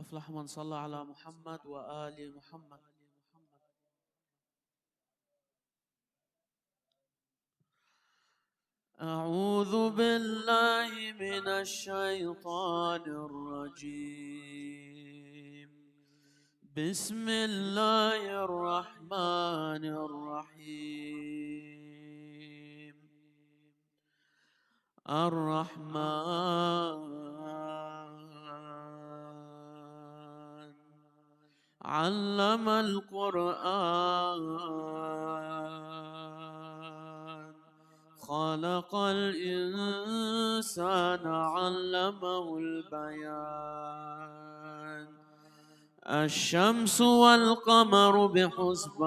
أفلح من صلى على محمد وآل محمد. أعوذ بالله من الشيطان الرجيم. بسم الله الرحمن الرحيم. الرحمن علم القرآن، خلق الإنسان علمه البيان. الشمس والقمر بحسبان،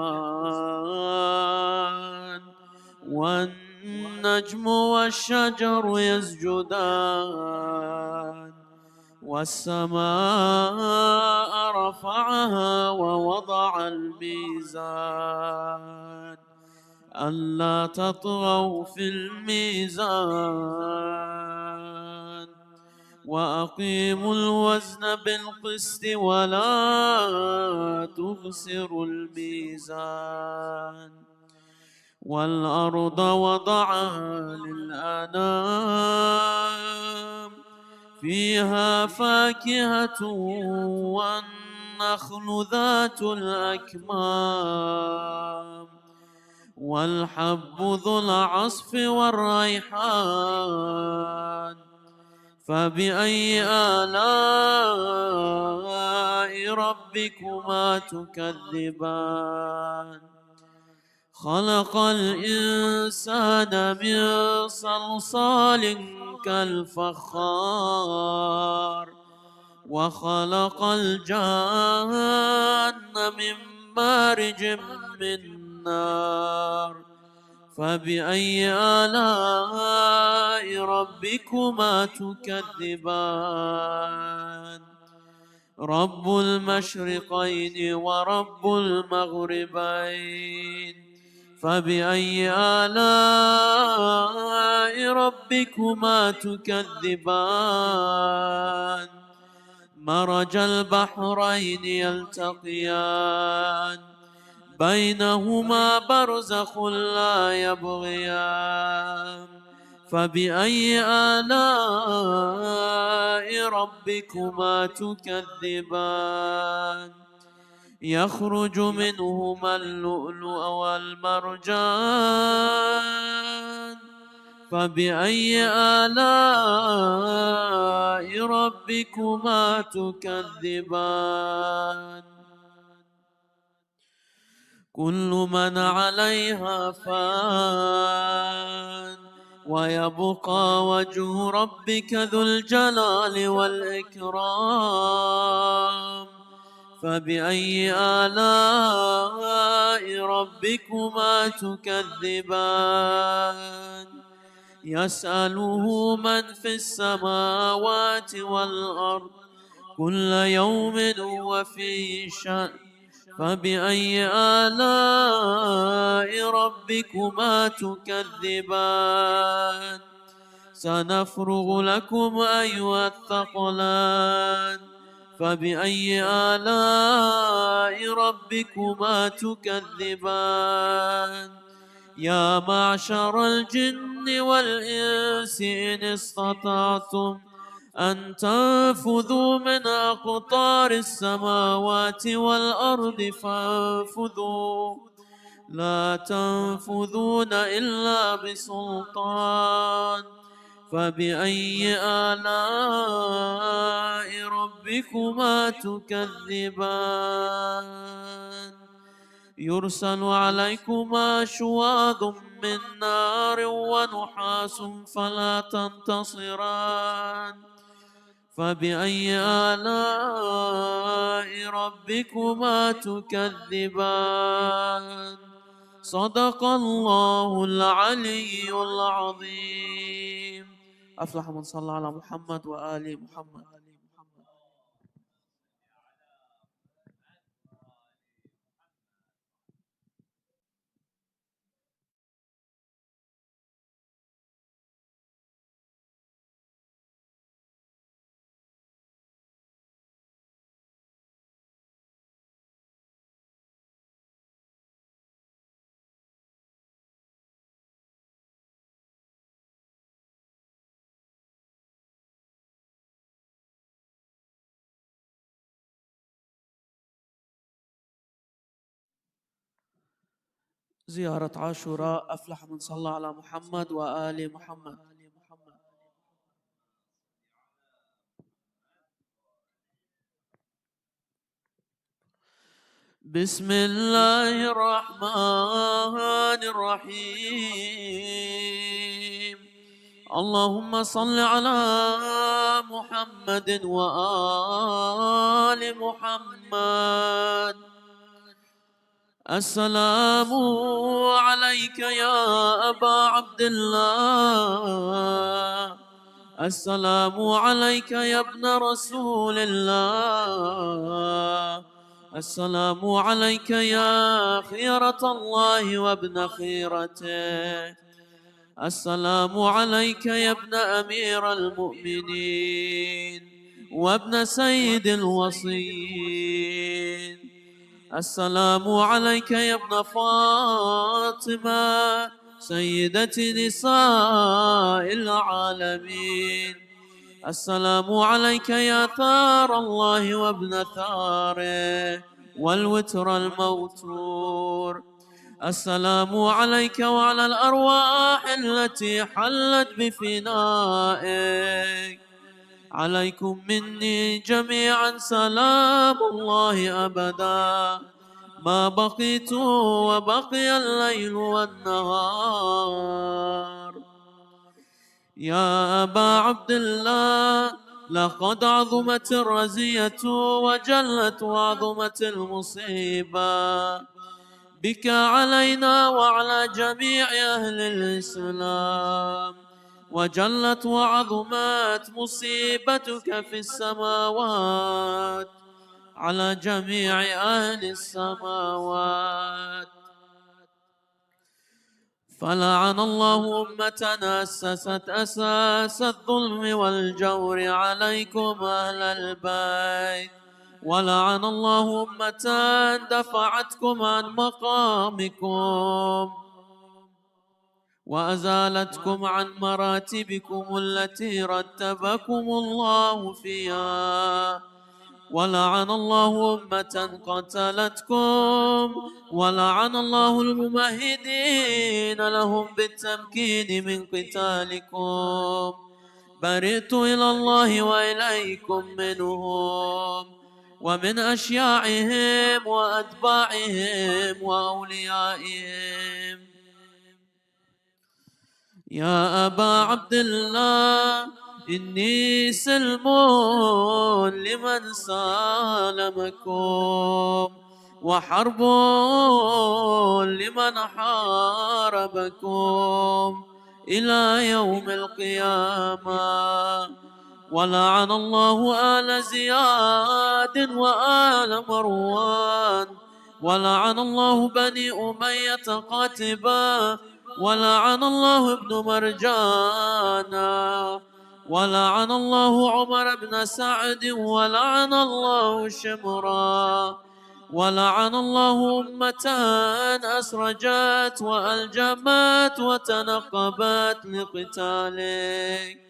والنجم والشجر يسجدان. والسماء رفعها ووضع الميزان، ألا تطغوا في الميزان، وأقيموا الوزن بالقسط ولا تخسروا الميزان. والأرض وضعها للأنام، فيها فاكهة والنخل ذات الأكمام، والحب ذو العصف والريحان. فبأي آلاء ربكما تكذبان؟ خلق الإنسان من صلصال كالفخار، وخلق الجان من مارج من نار. فبأي آلاء ربكما تكذبان؟ رب المشرقين ورب المغربين. فبأي آلاء ربكما تكذبان؟ مرج البحرين يلتقيان، بينهما برزخ لا يبغيان. فبأي آلاء ربكما تكذبان؟ يخرج منهما اللؤلؤ والمرجان. فبأي آلاء ربكما تكذبان؟ كل من عليها فان، ويبقى وجه ربك ذو الجلال والإكرام. فبأي آلاء ربكما تكذبان؟ يسأله من في السماوات والأرض، كل يوم هو في شأن. فبأي آلاء ربكما تكذبان؟ سنفرغ لكم أيها الثقلان. فبأي آلاء ربكما تكذبان؟ يا معشر الجن والإنس إن استطعتم أن تنفذوا من أقطار السماوات والأرض فانفذوا، لا تنفذون إلا بسلطان. فبأي آلاء ربكما تكذبان؟ يرسل عليكما شواظ من نار ونحاس فلا تنتصران. فبأي آلاء ربكما تكذبان؟ صدق الله العلي العظيم. أفلح من صلى على محمد وآل محمد. زيارة عاشوراء أفلح من صلى على محمد وآل محمد. بسم الله الرحمن الرحيم. اللهم صل على محمد وآل محمد. السلام عليك يا أبا عبد الله، السلام عليك يا ابن رسول الله، السلام عليك يا خيرة الله وابن خيرته، السلام عليك يا ابن أمير المؤمنين وابن سيد الوصيين، السلام عليك يا ابن فاطمة سيدة نساء العالمين، السلام عليك يا ثار الله وابن ثاره والوتر الموتور، السلام عليك وعلى الأرواح التي حلت بفنائك، عليكم مني جميعا سلام الله أبدا ما بقيت وبقي الليل والنهار. يا أبا عبد الله، لقد عظمت الرزية وجلت وعظمت المصيبة بك علينا وعلى جميع أهل الإسلام، وجلت وعظمت مصيبتك في السماوات على جميع أهل السماوات. فلعن الله أمة أسست أساس الظلم والجور عليكم أهل البيت، ولعن الله أمة دفعتكم عن مقامكم وأزالتكم عن مراتبكم التي رتبكم الله فيها، ولعن الله أمة قتلتكم، ولعن الله الممهدين لهم بالتمكين من قتالكم. برئت إلى الله وإليكم منهم ومن أشياعهم وأتباعهم وأوليائهم. يا أبا عبد الله، إني سلم لمن سالمكم وحرب لمن حاربكم إلى يوم القيامة. ولعن الله آل زياد وآل مروان، ولعن الله بني أمية قاتبا، ولعن الله ابن مرجانا، ولعن الله عمر بن سعد، ولعن الله شمرا، ولعن الله أمة أسرجت وألجمت وتنقبت لقتالك.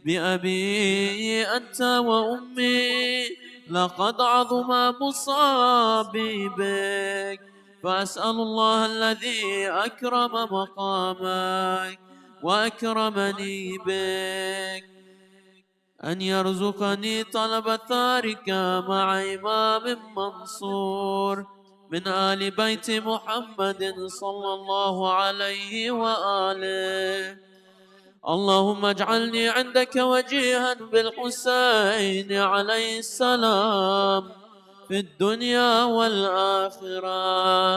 بأبي أنت وأمي لقد عظم مصابي بك، فأسأل الله الذي أكرم مقامك وأكرمني بك أن يرزقني طلب ثارك مع إمام منصور من آل بيت محمد صلى الله عليه وآله. اللهم اجعلني عندك وجيها بالحسين عليه السلام في الدنيا والآخرة.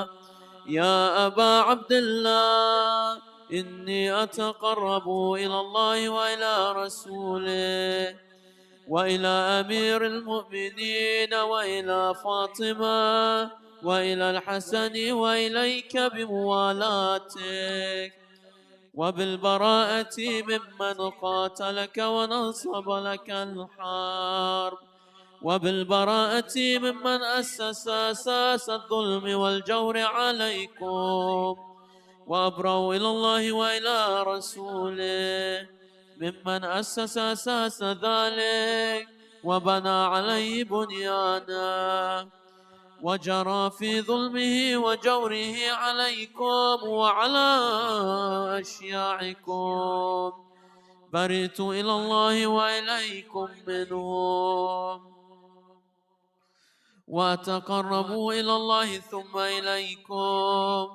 يا أبا عبد الله، إني أتقرب إلى الله وإلى رسوله وإلى أمير المؤمنين وإلى فاطمة وإلى الحسن وإليك بموالاتك وبالبراءة ممن قاتلك ونصب لك الحرب، وبالبراءة ممن أسس أساس الظلم والجور عليكم، وأبرأ إلى الله وإلى رسوله ممن أسس أساس ذلك وبنى عليه بنيانا. وجرى في ظلمه وجوره عليكم وعلى أشياعكم، برئت إلى الله وإليكم منهم، وتقربوا إلى الله ثم إليكم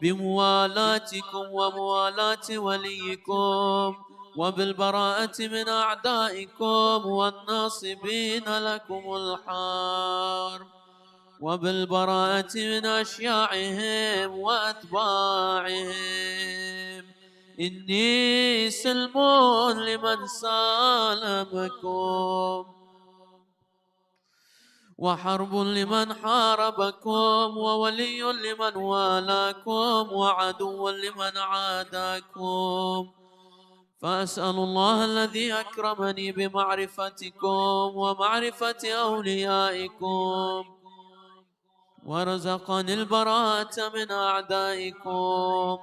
بموالاتكم وموالاة وليكم، وبالبراءة من أعدائكم والناصبين لكم الحرب، وبالبراءة من أشياعهم وأتباعهم. إني سلم لمن سالمكم، وحرب لمن حاربكم، وولي لمن والاكم، وعدو لمن عاداكم. فأسأل الله الذي أكرمني بمعرفتكم ومعرفة أوليائكم، ورزقني البراءة من أعدائكم،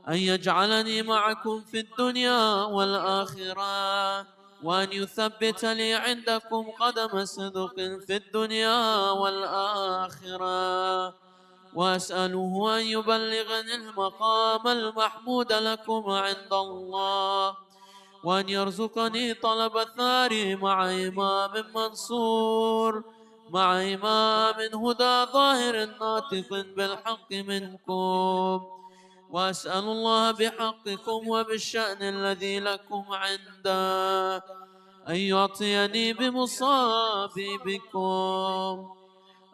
أن يجعلني معكم في الدنيا والآخرة، وأن يثبت لي عندكم قدم صدق في الدنيا والآخرة، وأسأله أن يبلغني المقام المحمود لكم عند الله، وأن يرزقني طلب الثاري مع إمام منصور، مع إمام هدى ظاهر ناطق بالحق منكم. وأسأل الله بحقكم وبالشأن الذي لكم عنده أن يعطيني بمصابي بكم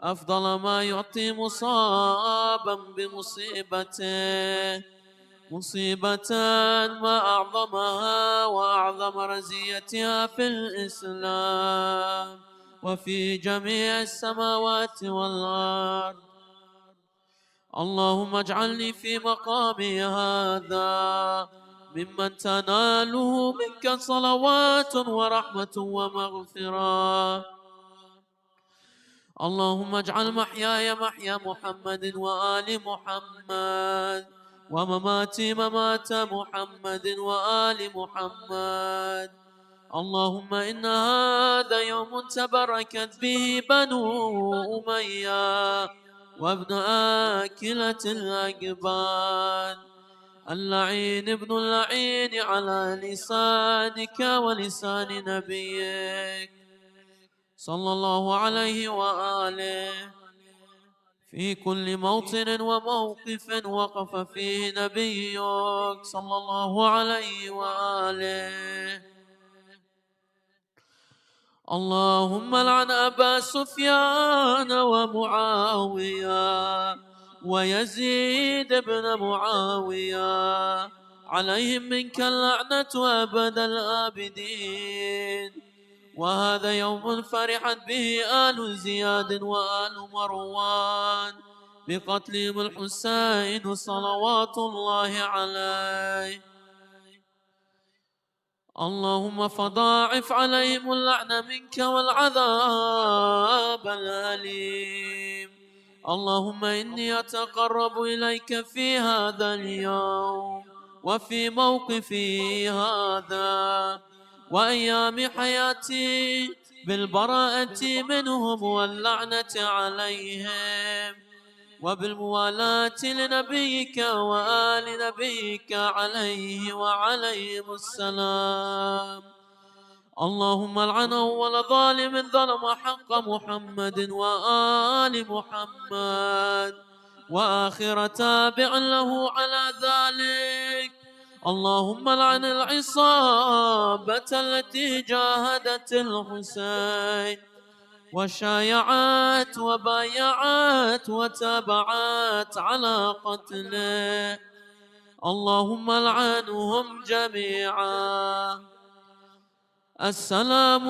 أفضل ما يعطي مصابا بمصيبته، مصيبة ما أعظمها وأعظم رزيتها في الإسلام وفي جميع السماوات والأرض. اللهم اجعلني في مقامي هذا ممن تناله منك صلوات ورحمة ومغفرة. اللهم اجعل محياي محيا محمد وآل محمد، ومماتي ممات محمد وآل محمد. اللهم إن هذا يوم تبركت به بنو أمية وابن آكلة الأقبان، اللعين ابن اللعين على لسانك ولسان نبيك صلى الله عليه وآله، في كل موطن وموقف وقف فيه نبيك صلى الله عليه وآله. اللهم لعن أبا سفيان ومعاوية ويزيد بن معاوية، عليهم منك اللعنة أبد الآبدين. وهذا يوم فرحت به آل زياد وآل مروان بقتلهم الحسين صلوات الله عليه. اللهم فضاعف عليهم اللعن منك والعذاب الأليم. اللهم إني أتقرب إليك في هذا اليوم وفي موقفي هذا وأيام حياتي بالبراءة منهم واللعنة عليهم، وبالموالاة لنبيك وآل نبيك عليه وعليهم السلام. اللهم العن أول ظالم ظلم حق محمد وآل محمد، وآخر تابع له على ذلك. اللهم العن العصابة التي جاهدت الحسين وشايعت وبايعت وتابعت على قتله، اللهم العنهم جميعا. السلام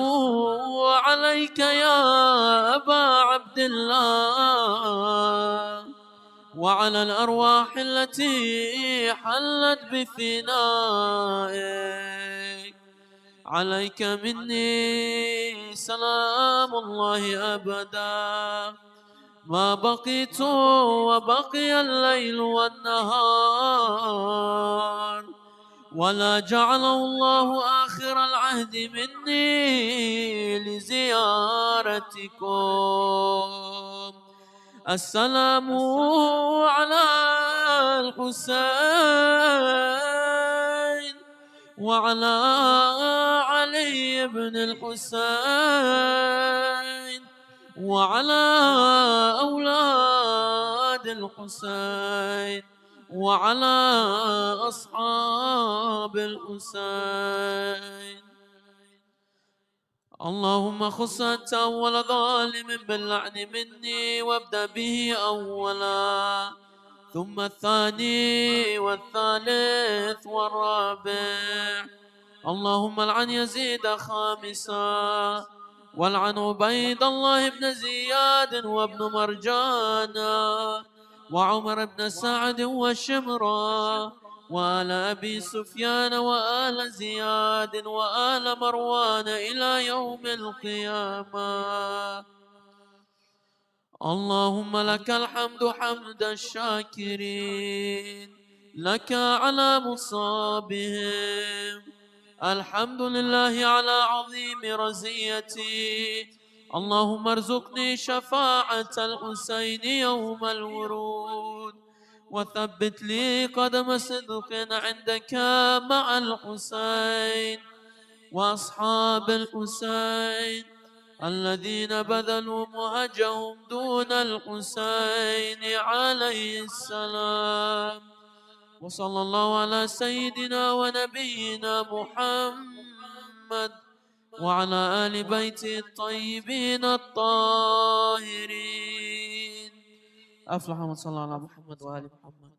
عليك يا أبا عبد الله، وعلى الأرواح التي حلت بفنائك، عليك مني سلام الله أبدا ما بقيت وبقي الليل والنهار، ولا جعله الله آخر العهد مني لزيارتكم. السلام على الحسين وعلى علي بن الحسين وعلى أولاد الحسين وعلى أصحاب الحسين. اللهم خص أنت أول ظالم باللعن مني وابدأ به أولا، ثم الثاني والثالث والرابع. اللهم العن يزيد خامسا، والعن عبيد الله بن زياد وابن مرجانا وعمر بن سعد وشمرا وآل أبي سفيان وآل زياد وآل مروان إلى يوم القيامة. اللهم لك الحمد حمد الشاكرين، لك على مصابهم، الحمد لله على عظيم رزيتي. اللهم ارزقني شفاعة الحسين يوم الورود، وثبت لي قدم صدق عندك مع الحسين وأصحاب الحسين الذين بذلوا مهجهم دون الحسين عليه السلام. وصلى الله على سيدنا ونبينا محمد وعلى آل بيته الطيبين الطاهرين. أفلح من صلى على محمد وآل محمد.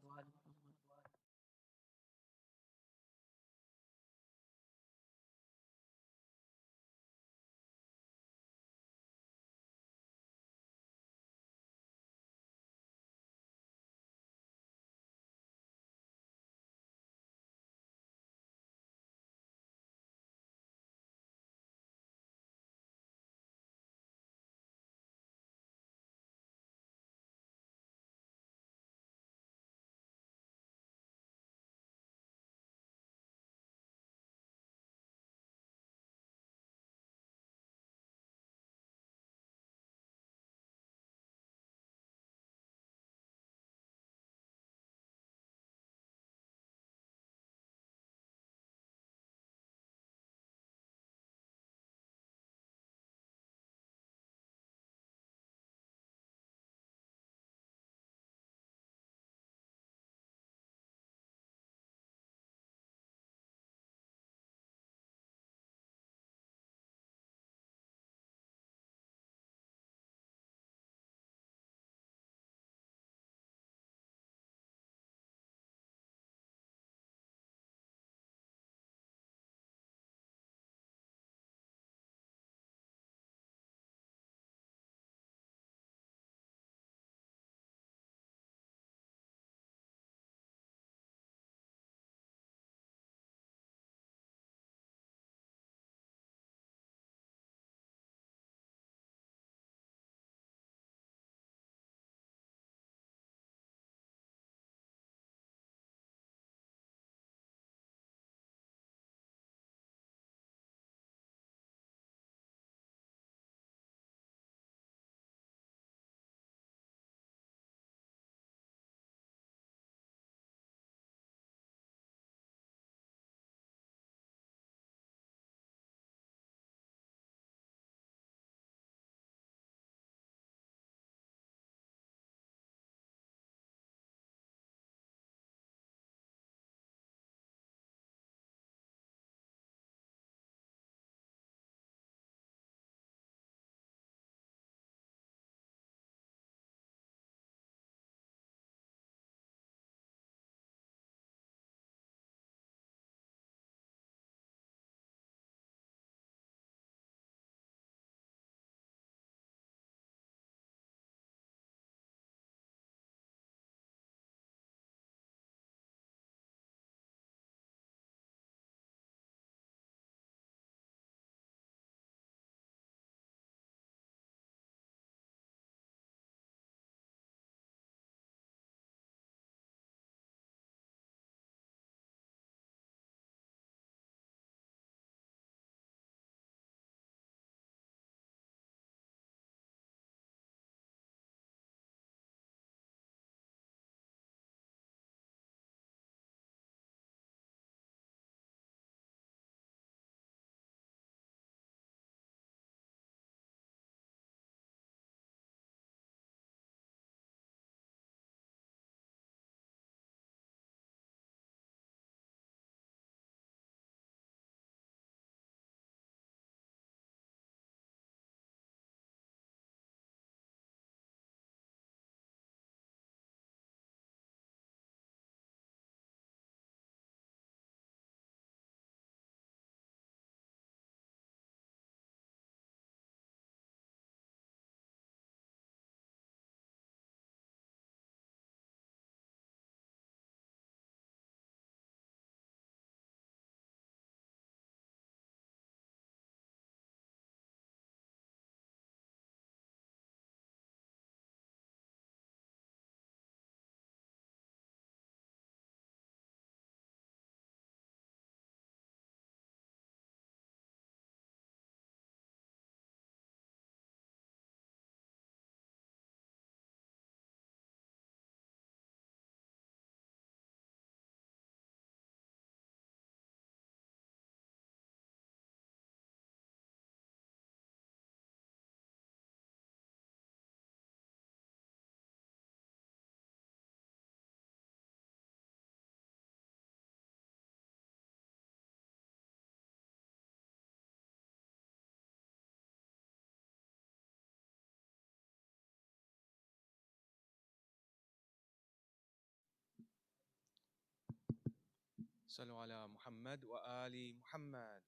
صلوا على محمد وآل محمد.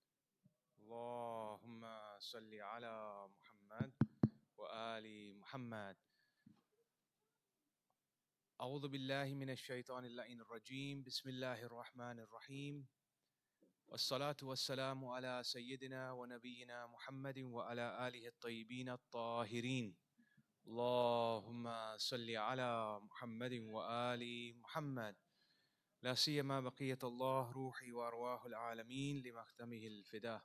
اللهم صل على محمد وآل محمد. أعوذ بالله من الشيطان اللعين الرجيم. بسم الله الرحمن الرحيم. والصلاة والسلام على سيدنا ونبينا محمد وعلى آله الطيبين الطاهرين. اللهم صل على محمد وآل محمد. لا سيما بقية الله روحي وأرواح العالمين لمختمه الفداء.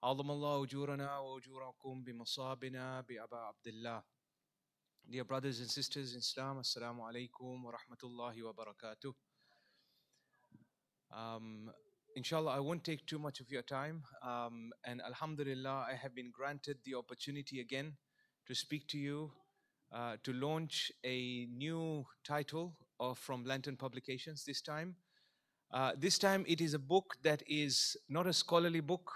عظم الله أجورنا وأجوركم بمصابنا بأبا عبد الله. Dear brothers and sisters in Islam, Assalamu alaikum wa rahmatullahi wa barakatuh. Inshallah, I won't take too much of your time. And Alhamdulillah, I have been granted the opportunity again to speak to you, to launch a new title from Lantern Publications this time. This time it is a book that is not a scholarly book.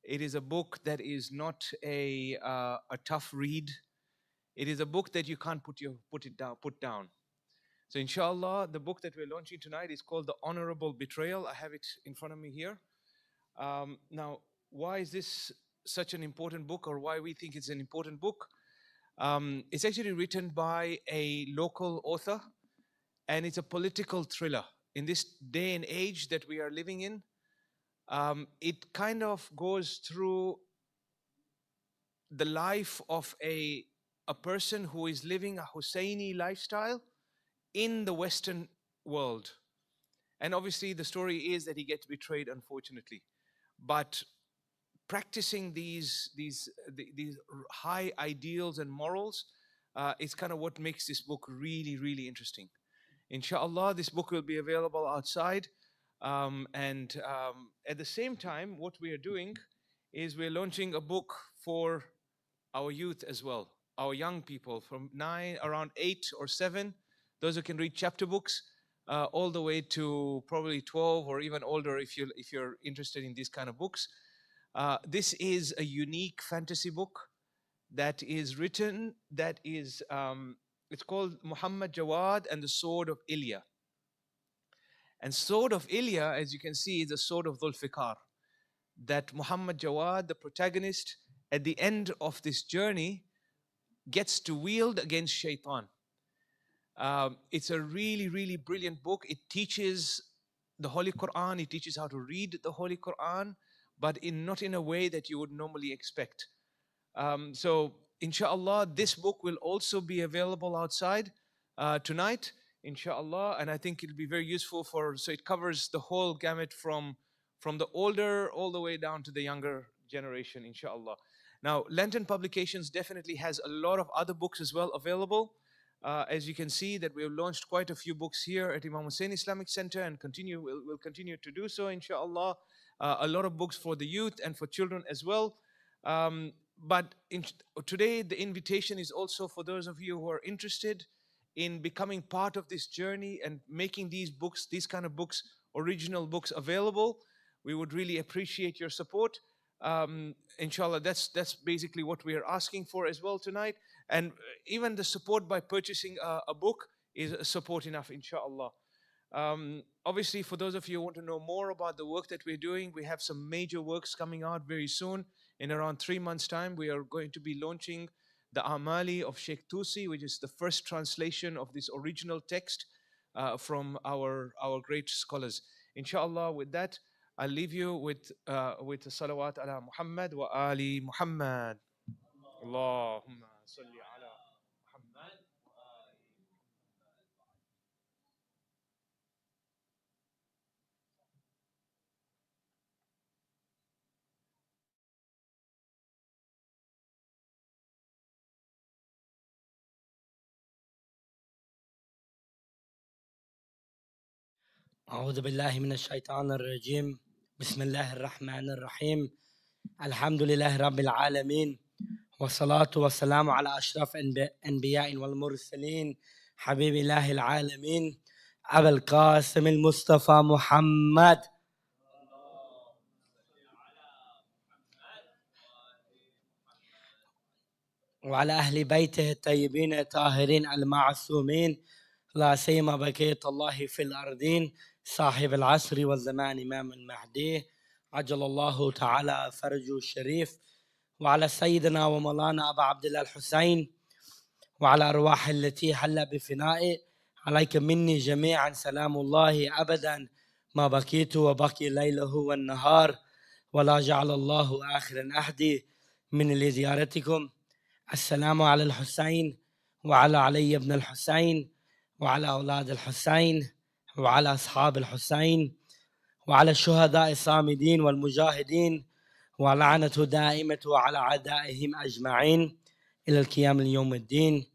It is a book that is not a tough read. It is a book that you can't put down. So inshallah, the book that we're launching tonight is called The Honorable Betrayal. I have it in front of me here. Now, why is this such an important book, or why we think it's an important book? It's actually written by a local author, and it's a political thriller. In this day and age that we are living in, it kind of goes through the life of a person who is living a Husseini lifestyle in the Western world. And obviously, the story is that he gets betrayed, unfortunately. But practicing these high ideals and morals is kind of what makes this book really, really interesting. Inshallah, this book will be available outside. And at the same time, what we are doing is we're launching a book for our youth as well, our young people from around 8 or 7, those who can read chapter books, all the way to probably 12 or even older if you're interested in these kind of books. This is a unique fantasy book that is written, it's called Muhammad Jawad and the Sword of Ilya. And Sword of Ilya, as you can see, is the sword of Dhulfiqar. That Muhammad Jawad, the protagonist, at the end of this journey, gets to wield against shaitan. It's a really, really brilliant book. It teaches the Holy Quran, it teaches how to read the Holy Quran, but not in a way that you would normally expect. So, inshallah, this book will also be available outside tonight, inshallah, and I think it'll be very useful so it covers the whole gamut from the older all the way down to the younger generation, inshallah. Now, Lantern Publications definitely has a lot of other books as well available. As you can see, that we have launched quite a few books here at Imam Hussein Islamic Center, and we'll continue to do so, inshallah. A lot of books for the youth and for children as well. But today, the invitation is also for those of you who are interested in becoming part of this journey and making these books, these kind of books, original books available. We would really appreciate your support. Inshallah, that's basically what we are asking for as well tonight. And even the support by purchasing a book is support enough, inshallah. Obviously, for those of you who want to know more about the work that we're doing, we have some major works coming out very soon. In around 3 months' time, we are going to be launching the Amali of Sheikh Tusi, which is the first translation of this original text from our great scholars. Inshallah, with that, I'll leave you with salawat ala Muhammad wa ali Muhammad. Allahumma salli ala Muhammad. أعوذ بالله من الشيطان الرجيم. بسم الله الرحمن الرحيم. الحمد لله رب العالمين، والصلاة والسلام على أشرف الأنبياء والمرسلين، حبيب الله العالمين، أبا القاسم المصطفى محمد وعلى أهل بيته الطيبين الطاهرين المعصومين لا سيما بقية الله في الأرضين صاحب العصر والزمان إمام المهدي عجل الله تعالى فرجه الشريف، وعلى سيدنا ومولانا أبا عبد الله الحسين، وعلى أرواح التي حل بفنائه، عليك مني جميعا سلام الله أبدا ما بقيت وبقي ليله والنهار، ولا جعل الله آخر أحدي من لزيارتكم. السلام على الحسين وعلى علي بن الحسين وعلى أولاد الحسين وعلى أصحاب الحسين وعلى الشهداء الصامدين والمجاهدين، ولعنة دائمة على أعدائهم أجمعين إلى القيام اليوم الدين.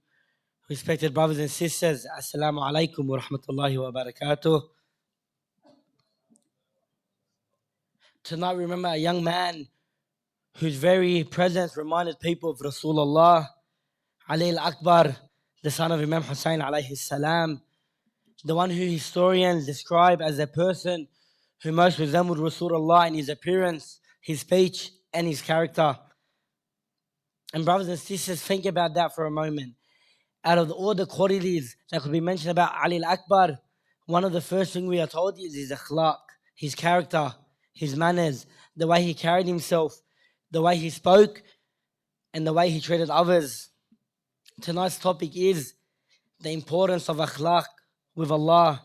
Respected brothers and sisters, Assalamu alaikum wa rahmatullahi wa barakatuh. Tonight we remember a young man whose very presence reminded people of Rasulullah, Ali al-Akbar, the son of Imam Hussein alayhi salam, the one who historians describe as a person who most resembled Rasulullah in his appearance, his speech, and his character. And brothers and sisters, think about that for a moment. Out of all the qualities that could be mentioned about Ali al-Akbar, one of the first things we are told is his akhlaq, his character, his manners, the way he carried himself, the way he spoke, and the way he treated others. Tonight's topic is the importance of akhlaq with Allah.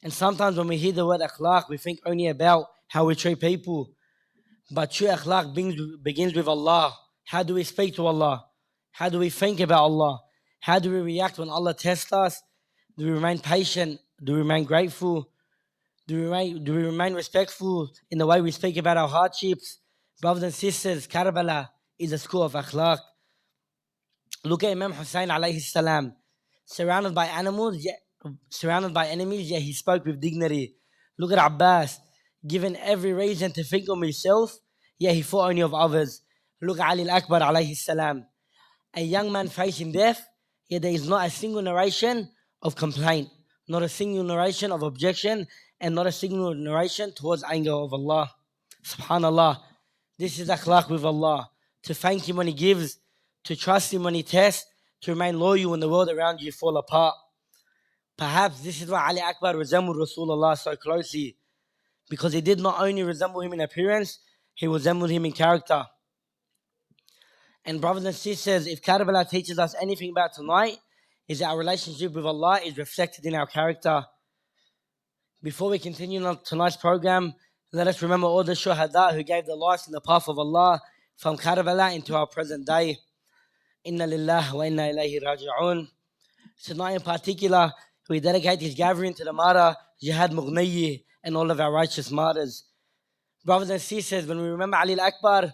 And sometimes when we hear the word akhlaq, we think only about how we treat people. But true akhlaq begins with Allah. How do we speak to Allah? How do we think about Allah? How do we react when Allah tests us? Do we remain patient? Do we remain grateful? Do we remain respectful in the way we speak about our hardships? Brothers and sisters, Karbala is a school of akhlaq. Look at Imam Hussein alayhi salam, surrounded by animals, yet surrounded by enemies, yet he spoke with dignity. Look at Abbas, given every reason to think of himself, yet he thought only of others. Look at Ali al-Akbar alayhi salam, a young man facing death, yet there is not a single narration of complaint, not a single narration of objection, and not a single narration towards anger of Allah. Subhanallah. This is akhlaq with Allah. To thank Him when He gives, to trust Him when He tests, to remain loyal when the world around you fall apart. Perhaps this is why Ali Akbar resembled Rasulullah so closely, because he did not only resemble him in appearance, he resembled him in character. And brothers and sisters, if Karbala teaches us anything about tonight, is that our relationship with Allah is reflected in our character. Before we continue on tonight's program, let us remember all the shuhada who gave their lives in the path of Allah from Karbala into our present day. Inna lillah wa inna ilayhi raji'un. Tonight in particular, we dedicate this gathering to the martyr, Jihad Mughniyi, and all of our righteous martyrs. Brothers and sisters, when we remember Ali al-Akbar,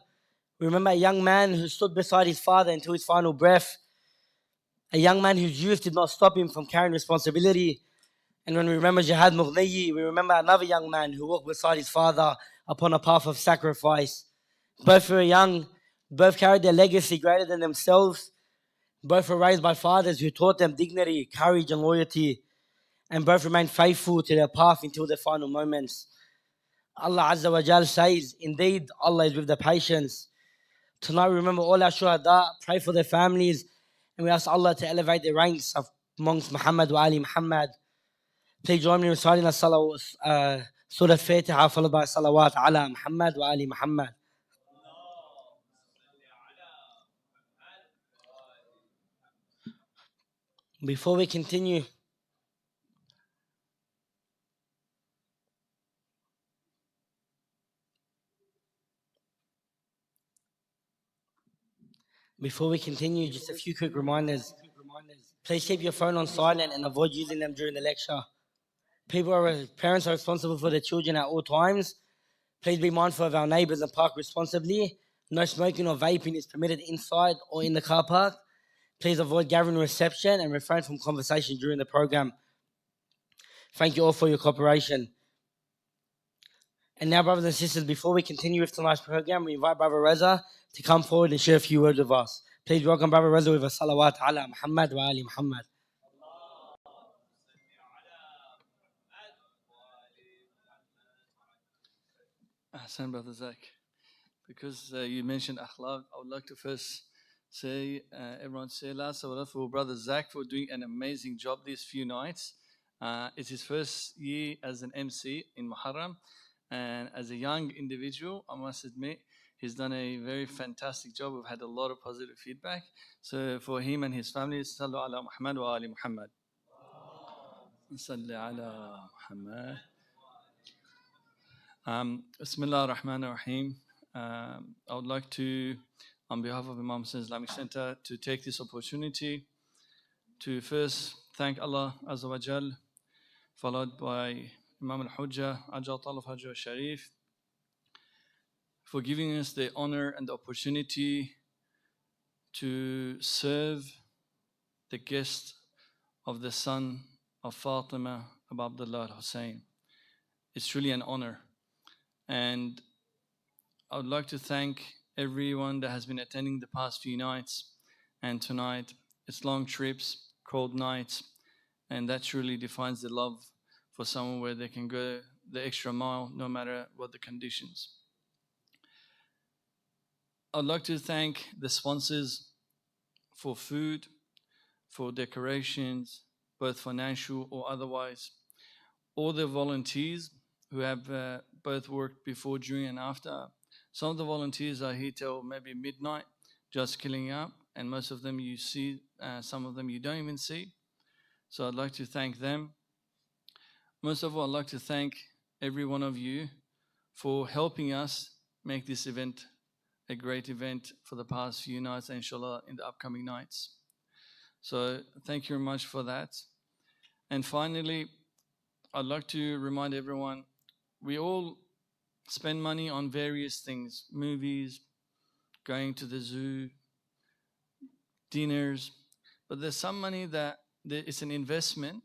we remember a young man who stood beside his father until his final breath. A young man whose youth did not stop him from carrying responsibility. And when we remember Jihad Mughniyi, we remember another young man who walked beside his father upon a path of sacrifice. Both were young, both carried their legacy greater than themselves. Both were raised by fathers who taught them dignity, courage, and loyalty. And both remained faithful to their path until their final moments. Allah Azza wa Jal says, indeed, Allah is with the patience. Tonight we remember all our shuhada, pray for their families, and we ask Allah to elevate the ranks of amongst Muhammad wa Ali Muhammad. Please join me in reciting Surah Fatiha followed by salawat ala Muhammad wa Ali Muhammad. Before we continue, just a few quick reminders. Please keep your phone on silent and avoid using them during the lecture. Parents are responsible for their children at all times. Please be mindful of our neighbors and park responsibly. No smoking or vaping is permitted inside or in the car park. Please avoid gathering reception and refrain from conversation during the program. Thank you all for your cooperation. And now, brothers and sisters, before we continue with tonight's program, we invite Brother Reza to come forward and share a few words with us. Please welcome Brother Reza with a salawat ala Muhammad wa Ali Muhammad. Ahsan, Brother Zach. Because you mentioned akhlaq, I would like to first Everyone say la salawat for brother Zach for doing an amazing job these few nights. It's his first year as an MC in Muharram, and as a young individual, I must admit, he's done a very fantastic job. We've had a lot of positive feedback. So for him and his family, sallu ala Muhammad wa ali Muhammad. Salli ala Muhammad. Bismillah ar-Rahman ar-Rahim. I would like to, on behalf of Imam Hussein Islamic Center, to take this opportunity to first thank Allah Azza wa Jal, followed by Imam al-Hujjah, Ajal Talaf Hajj al-Sharif, for giving us the honor and the opportunity to serve the guest of the son of Fatima, Abu Abdullah al-Hussein. It's truly an honor. And I would like to thank everyone that has been attending the past few nights and tonight. It's long trips, cold nights, and that truly defines the love for someone where they can go the extra mile no matter what the conditions. I'd like to thank the sponsors for food, for decorations, both financial or otherwise, all the volunteers who have both worked before, during, and after. Some of the volunteers are here till maybe midnight, just killing up, and most of them you see, some of them you don't even see. So I'd like to thank them. Most of all, I'd like to thank every one of you for helping us make this event a great event for the past few nights, and inshallah in the upcoming nights. So thank you very much for that. And finally, I'd like to remind everyone, we all spend money on various things, movies, going to the zoo, dinners, but there's some money that it's an investment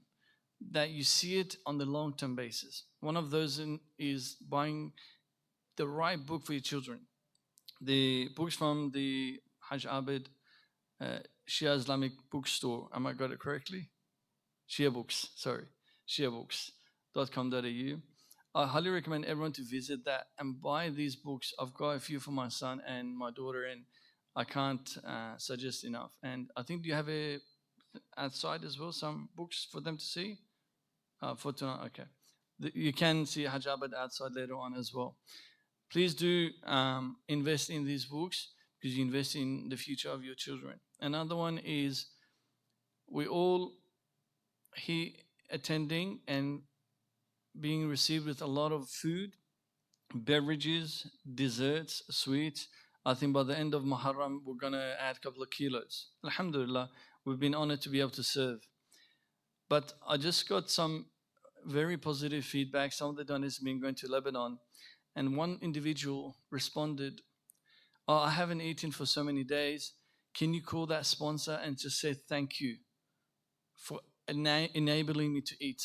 that you see it on the long-term basis. One of those is buying the right book for your children. The books from the Hajj Abid Shia Islamic bookstore, am I got it correctly? Shia Books, sorry, shiabooks.com.au. I highly recommend everyone to visit that and buy these books. I've got a few for my son and my daughter, and I can't suggest enough. And I think you have outside as well some books for them to see for tonight. Okay, you can see Hajj Abad outside later on as well. Please do invest in these books because you invest in the future of your children. Another one is we all here attending and being received with a lot of food, beverages, desserts, sweets. I think by the end of Muharram, we're going to add a couple of kilos. Alhamdulillah, we've been honored to be able to serve. But I just got some very positive feedback. Some of the donors have been going to Lebanon, and one individual responded, "Oh, I haven't eaten for so many days. Can you call that sponsor and just say thank you for enabling me to eat?"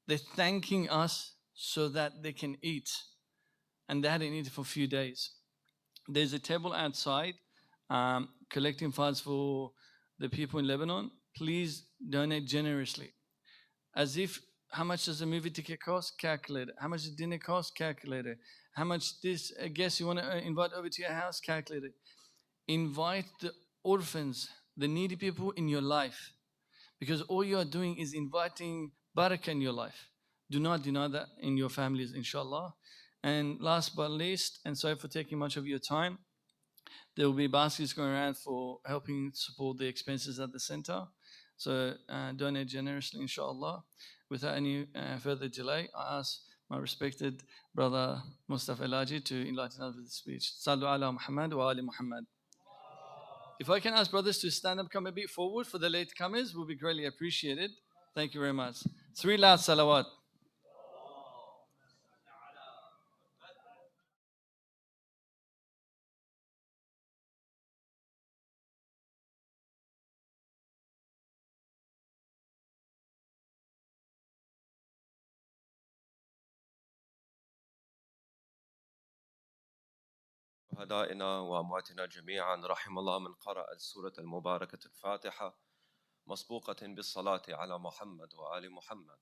They're thanking us so that they can eat, and they hadn't eaten for a few days. There's a table outside collecting funds for the people in Lebanon. Please donate generously. As if, how much does a movie ticket cost? Calculate it. How much does dinner cost? Calculate it. How much this guest you want to invite over to your house? Calculate it. Invite the orphans, the needy people in your life, because all you are doing is inviting barakah in your life. Do not deny that in your families, inshallah. And last but least, and sorry for taking much of your time, there will be baskets going around for helping support the expenses at the center. So donate generously, inshallah. Without any further delay, I ask my respected brother Mustafa Elachi to enlighten us with the speech. Sallu ala Muhammad wa ali Muhammad. If I can ask brothers to stand up, come a bit forward for the latecomers, will be greatly appreciated. Thank you very much. 3 loud salawat. شهدائنا وأمواتنا جميعا رحم الله من قرأ السورة المباركة الفاتحة مسبوقة بالصلاة على محمد وآل محمد.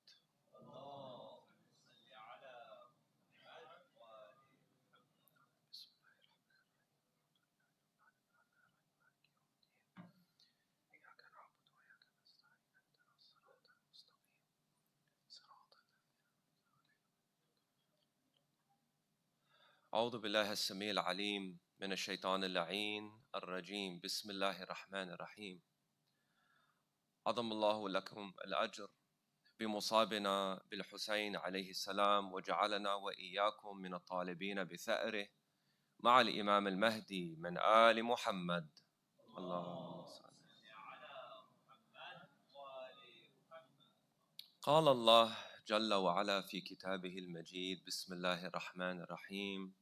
أعوذ بالله السميع العليم من الشيطان اللعين الرجيم بسم الله الرحمن الرحيم عظم الله لكم الأجر بمصابنا بالحسين عليه السلام وجعلنا وإياكم من الطالبين بثأره مع الإمام المهدي من آل محمد. اللهم صل. قال الله جل وعلا في كتابه المجيد بسم الله الرحمن الرحيم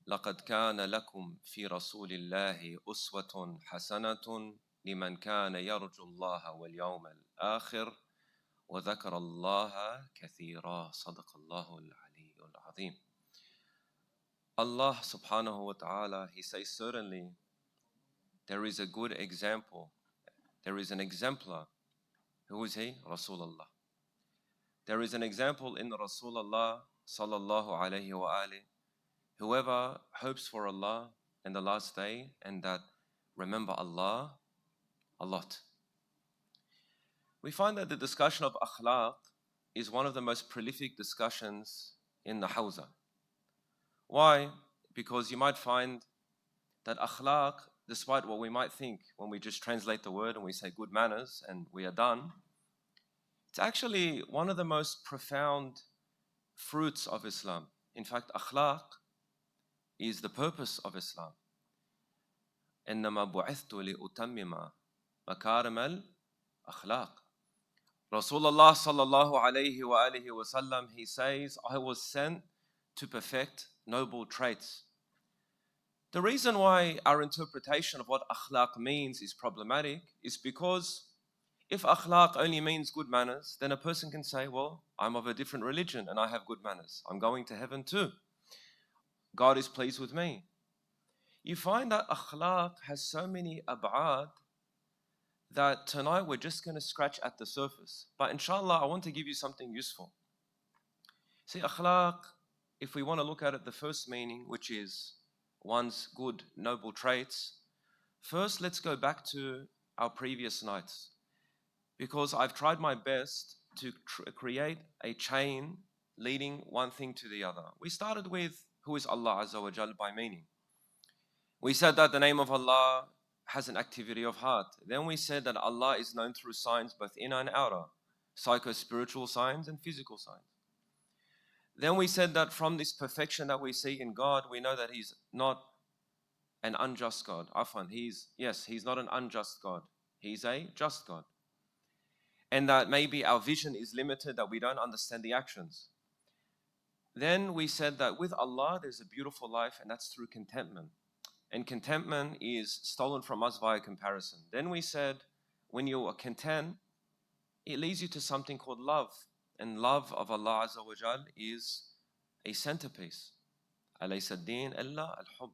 لقد كان لكم في رسول الله أسوة حسنة لمن كان يرجو الله واليوم الآخر وذكر الله كثيرا. صدق الله العلي العظيم. Allah subhanahu wa ta'ala, He says, certainly there is a good example, there is an exemplar. Who is he? Rasulullah. There is an example in Rasulullah sallallahu alayhi wa alihi. Whoever hopes for Allah and the last day and that remember Allah a lot. We find that the discussion of akhlaq is one of the most prolific discussions in the Hawza. Why? Because you might find that akhlaq, despite what we might think when we just translate the word and we say good manners and we are done, it's actually one of the most profound fruits of Islam. In fact, akhlaq is the purpose of Islam. إنما بعثت لأتمم مكارم الأخلاق. Rasulullah sallallahu alayhi wa alihi wa sallam, he says, I was sent to perfect noble traits. The reason why our interpretation of what akhlaq means is problematic is because if akhlaq only means good manners, then a person can say, well, I'm of a different religion and I have good manners. I'm going to heaven too. God is pleased with me. You find that akhlaq has so many ab'ad that tonight we're just going to scratch at the surface. But inshallah, I want to give you something useful. See, akhlaq, if we want to look at it, the first meaning, which is one's good, noble traits, first let's go back to our previous nights. Because I've tried my best to create a chain leading one thing to the other. We started with who is Allah Azza wa Jal by meaning. We said that the name of Allah has an activity of heart. Then we said that Allah is known through signs both inner and outer, psycho-spiritual signs and physical signs. Then we said that from this perfection that we see in God, we know that He's not an unjust God. Afwan, He's not an unjust God. He's a just God. And that maybe our vision is limited, that we don't understand the actions. Then we said that with Allah, there's a beautiful life, and that's through contentment. And contentment is stolen from us via comparison. Then we said, when you are content, it leads you to something called love. And love of Allah Azza wa Jal is a centerpiece. أَلَيْسَ الدِّينَ إِلَّا الْحُبِّ.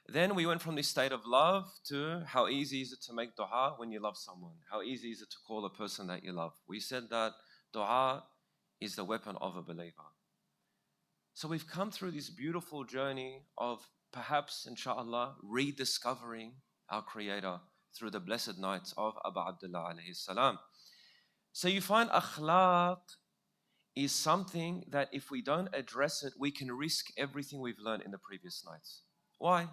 Then we went from this state of love to how easy is it to make dua when you love someone? How easy is it to call a person that you love? We said that dua is the weapon of a believer. So we've come through this beautiful journey of perhaps, inshallah, rediscovering our Creator through the blessed nights of Abu Abdullah alayhi salam. So you find akhlaq is something that if we don't address it, we can risk everything we've learned in the previous nights. Why?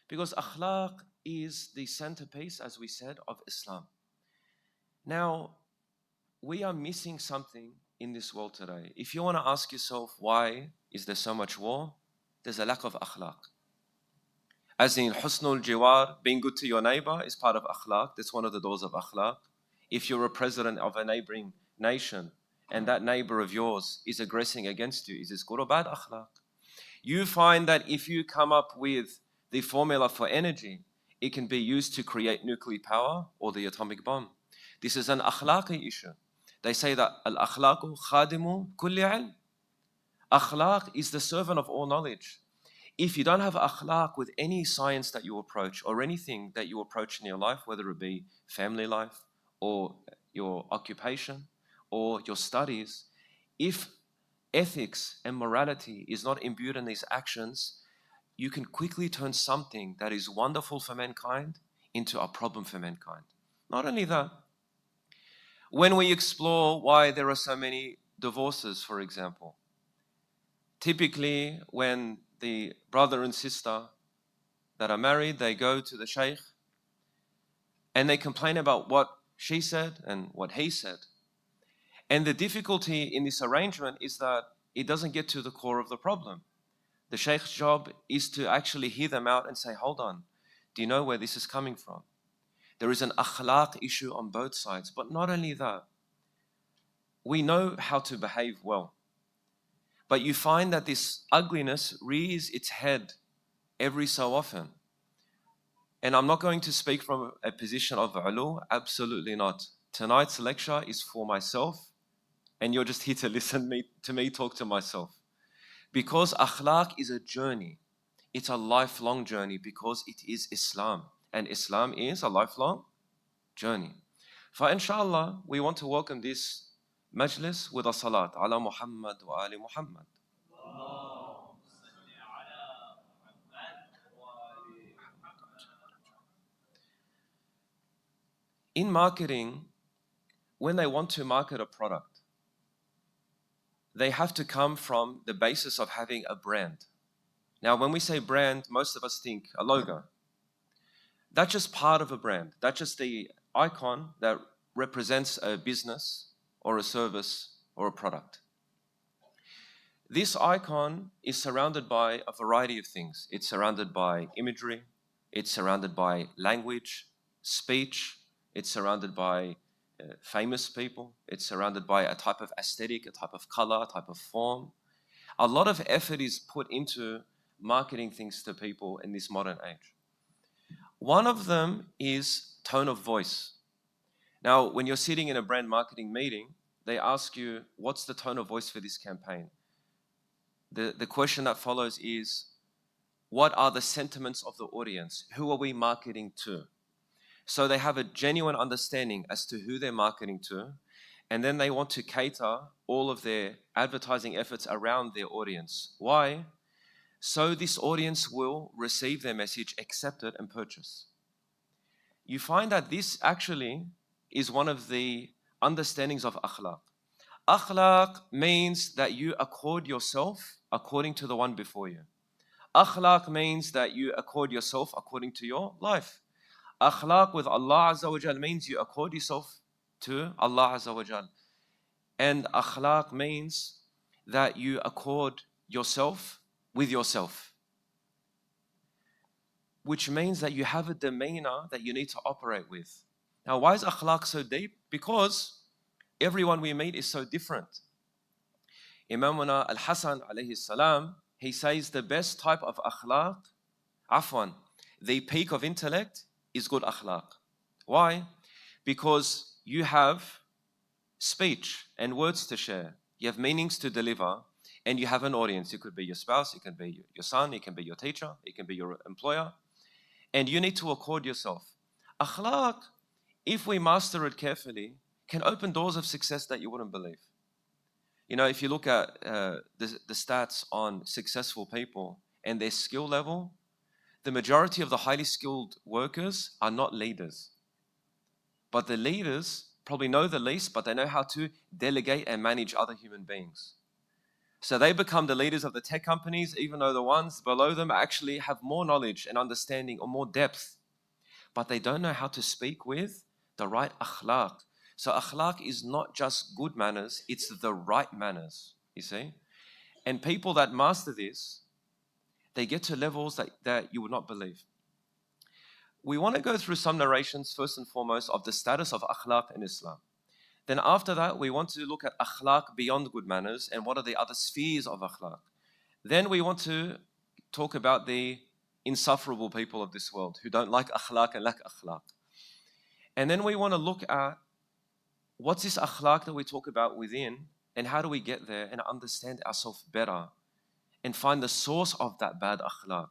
Because akhlaq is the centerpiece, as we said, of Islam. Now, we are missing something in this world today. If you want to ask yourself, why is there so much war? There's a lack of akhlaq. As in husnul jiwar, being good to your neighbor is part of akhlaq. That's one of the doors of akhlaq. If you're a president of a neighboring nation and that neighbor of yours is aggressing against you, is this good or bad akhlaq? You find that if you come up with the formula for energy, it can be used to create nuclear power or the atomic bomb. This is an akhlaqi issue. They say that al-akhlaqu khadimu kulli ilm. Akhlaq is the servant of all knowledge. If you don't have akhlaq with any science that you approach or anything that you approach in your life, whether it be family life or your occupation or your studies, if ethics and morality is not imbued in these actions, you can quickly turn something that is wonderful for mankind into a problem for mankind. Not only that, when we explore why there are so many divorces, for example, typically when the brother and sister that are married, they go to the sheikh and they complain about what she said and what he said. And the difficulty in this arrangement is that it doesn't get to the core of the problem. The sheikh's job is to actually hear them out and say, hold on, do you know where this is coming from? There is an akhlaq issue on both sides. But not only that, we know how to behave well. But you find that this ugliness rears its head every so often. And I'm not going to speak from a position of ulu, absolutely not. Tonight's lecture is for myself, and you're just here to listen to me talk to myself. Because akhlaq is a journey. It's a lifelong journey because it is Islam. And Islam is a lifelong journey. Inshallah, we want to welcome this majlis with a salat ala Muhammad wa ali Muhammad. In marketing, when they want to market a product, they have to come from the basis of having a brand. Now, when we say brand, most of us think a logo. That's just part of a brand. That's just the icon that represents a business or a service or a product. This icon is surrounded by a variety of things. It's surrounded by imagery. It's surrounded by language, speech. It's surrounded by famous people. It's surrounded by a type of aesthetic, a type of color, a type of form. A lot of effort is put into marketing things to people in this modern age. One of them is tone of voice. Now, when you're sitting in a brand marketing meeting, they ask you, what's the tone of voice for this campaign? The question that follows is, what are the sentiments of the audience? Who are we marketing to? So they have a genuine understanding as to who they're marketing to, and then they want to cater all of their advertising efforts around their audience. Why? So this audience will receive their message, accept it, and purchase. You find that this actually is one of the understandings of akhlaq. Akhlaq means that you accord yourself according to the one before you. Akhlaq means that you accord yourself according to your life. Akhlaq with Allah Azza wa Jal means you accord yourself to Allah Azza wa Jal. And akhlaq means that you accord yourself with yourself. Which means that you have a demeanor that you need to operate with. Now, why is akhlaq so deep? Because everyone we meet is so different. Imamuna Al-Hasan alayhi salam, he says the best type of akhlaq, afwan, the peak of intellect is good akhlaq. Why? Because you have speech and words to share. You have meanings to deliver, and you have an audience. It could be your spouse, it can be your son, it can be your teacher, it can be your employer. And you need to accord yourself. Akhlaq, if we master it carefully, can open doors of success that you wouldn't believe. You know, if you look at the stats on successful people and their skill level, the majority of the highly skilled workers are not leaders. But the leaders probably know the least, but they know how to delegate and manage other human beings. So they become the leaders of the tech companies, even though the ones below them actually have more knowledge and understanding or more depth. But they don't know how to speak with the right akhlaq. So akhlaq is not just good manners, it's the right manners, you see. And people that master this, they get to levels that you would not believe. We want to go through some narrations, first and foremost, of the status of akhlaq in Islam. Then after that, we want to look at akhlaq beyond good manners and what are the other spheres of akhlaq. Then we want to talk about the insufferable people of this world who don't like akhlaq and lack akhlaq. And then we want to look at what's this akhlaq that we talk about within and how do we get there and understand ourselves better and find the source of that bad akhlaq.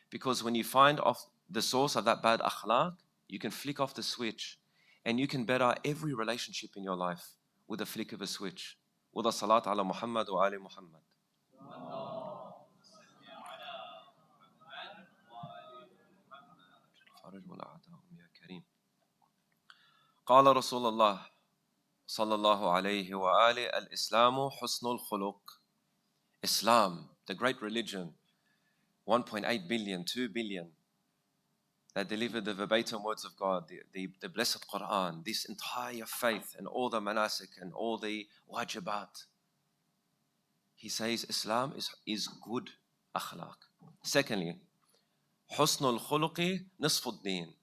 Because when you find the source of that bad akhlaq, you can flick off the switch and you can better every relationship in your life with a flick of a switch. With a salat ala Muhammad wa ali Muhammad. قال رسول الله صلى الله عليه وآله الإسلام حسن الخلق. Islam the great religion, 1.8 billion, 2 billion, that delivered the verbatim words of God, the blessed Quran, this entire faith and all the manasik and all the wajibat. He says Islam is good akhlaq. Secondly, husnul khuluqi nisfud deen.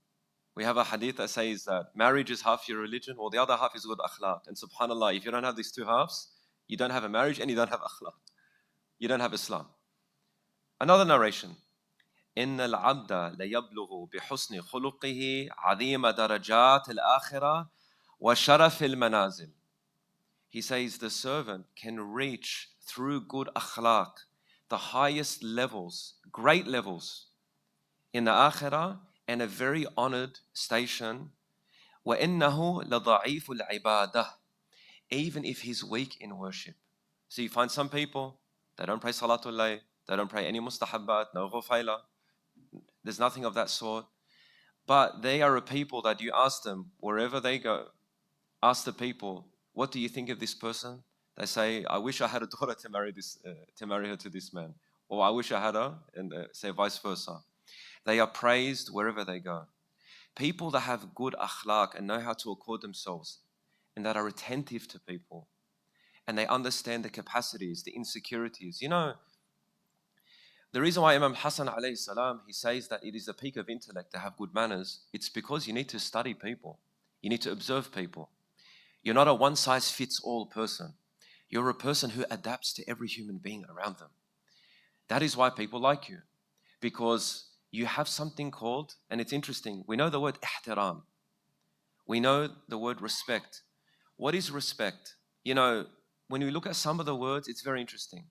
We have a hadith that says that marriage is half your religion, or the other half is good akhlaq. And subhanAllah, if you don't have these two halves, you don't have a marriage and you don't have akhlaq. You don't have Islam. Another narration. إن العبد ليبلغ بحسن خلقه عظيم درجات الآخرة وشرف المنازل. He says the servant can reach through good akhlaq the highest levels, great levels in the akhirah and a very honored station. وإنه لضعيف العبادة, even if he's weak in worship. So you find some people, they don't pray Salatul Layl, they don't pray any mustahabbat, no ghufayla. There's nothing of that sort. But they are a people that you ask them, wherever they go, ask the people, what do you think of this person? They say, I wish I had a daughter to marry her to this man. Or I wish I had her, and say vice versa. They are praised wherever they go. People that have good akhlaq and know how to accord themselves, and that are attentive to people, and they understand the capacities, the insecurities. You know, the reason why Imam Hassan alayhi salam, he says that it is the peak of intellect to have good manners, it's because you need to study people. You need to observe people. You're not a one-size-fits-all person. You're a person who adapts to every human being around them. That is why people like you, because you have something called, and it's interesting, we know the word ihtiram. We know the word respect. What is respect? You know, when we look at some of the words, it's very interesting.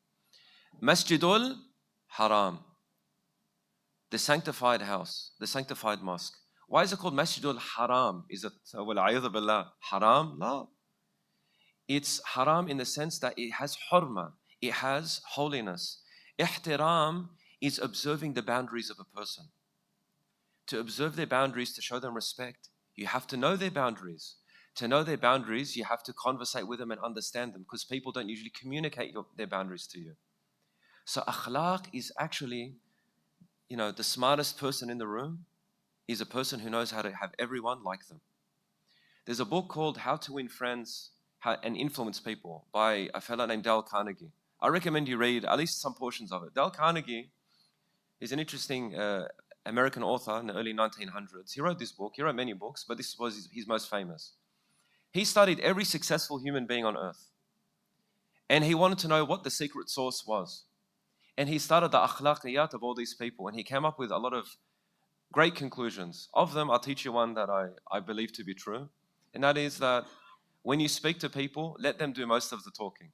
Masjidul Haram, the sanctified house, the sanctified mosque. Why is it called Masjidul Haram? Is it wal'ayadhu billah haram? No. It's haram in the sense that it has hurma, it has holiness. Ihtiram is observing the boundaries of a person. To observe their boundaries, to show them respect, you have to know their boundaries. To know their boundaries, you have to conversate with them and understand them, because people don't usually communicate their boundaries to you. So akhlaq is actually, you know, the smartest person in the room is a person who knows how to have everyone like them. There's a book called How to Win Friends and Influence People by a fellow named Dale Carnegie. I recommend you read at least some portions of it. Dale Carnegie is an interesting American author in the early 1900s. He wrote this book. He wrote many books, but this was his most famous. He studied every successful human being on earth, and he wanted to know what the secret sauce was. And he started the akhlaqiyat of all these people, and he came up with a lot of great conclusions. Of them, I'll teach you one that I believe to be true, and that is that when you speak to people, let them do most of the talking.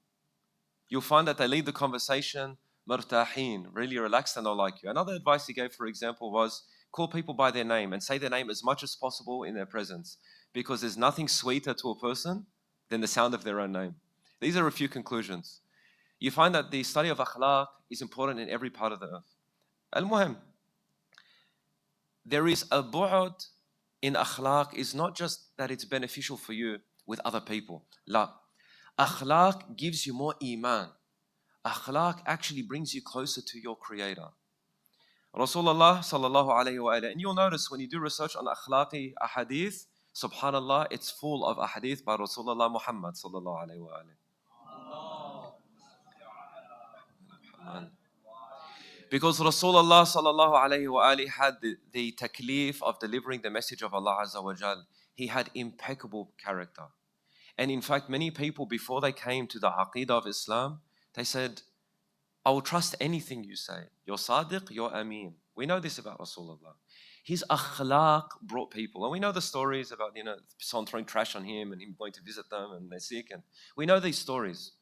You'll find that they lead the conversation martahin, really relaxed, and they'll like you. Another advice he gave, for example, was call people by their name and say their name as much as possible in their presence, because there's nothing sweeter to a person than the sound of their own name. These are a few conclusions. You find that the study of akhlaq is important in every part of the earth. Al-Muhim, there is a bu'ud in akhlaq, is not just that it's beneficial for you with other people. La. Akhlaq gives you more iman. Akhlaq actually brings you closer to your Creator. Rasulullah sallallahu alayhi wa alayhi. And you'll notice when you do research on akhlaqi ahadith, subhanallah, it's full of ahadith by Rasulullah Muhammad sallallahu alayhi wa alayhi. Because Rasulullah sallallahu alayhi wa alayhi had the taklif of delivering the message of Allah Azza wa Jal. He had impeccable character. And in fact, many people before they came to the aqidah of Islam, they said, I will trust anything you say. You're sadiq, you're ameen. We know this about Rasulullah. His akhlaq brought people. And we know the stories about, someone throwing trash on him and him going to visit them and they're sick. And we know these stories.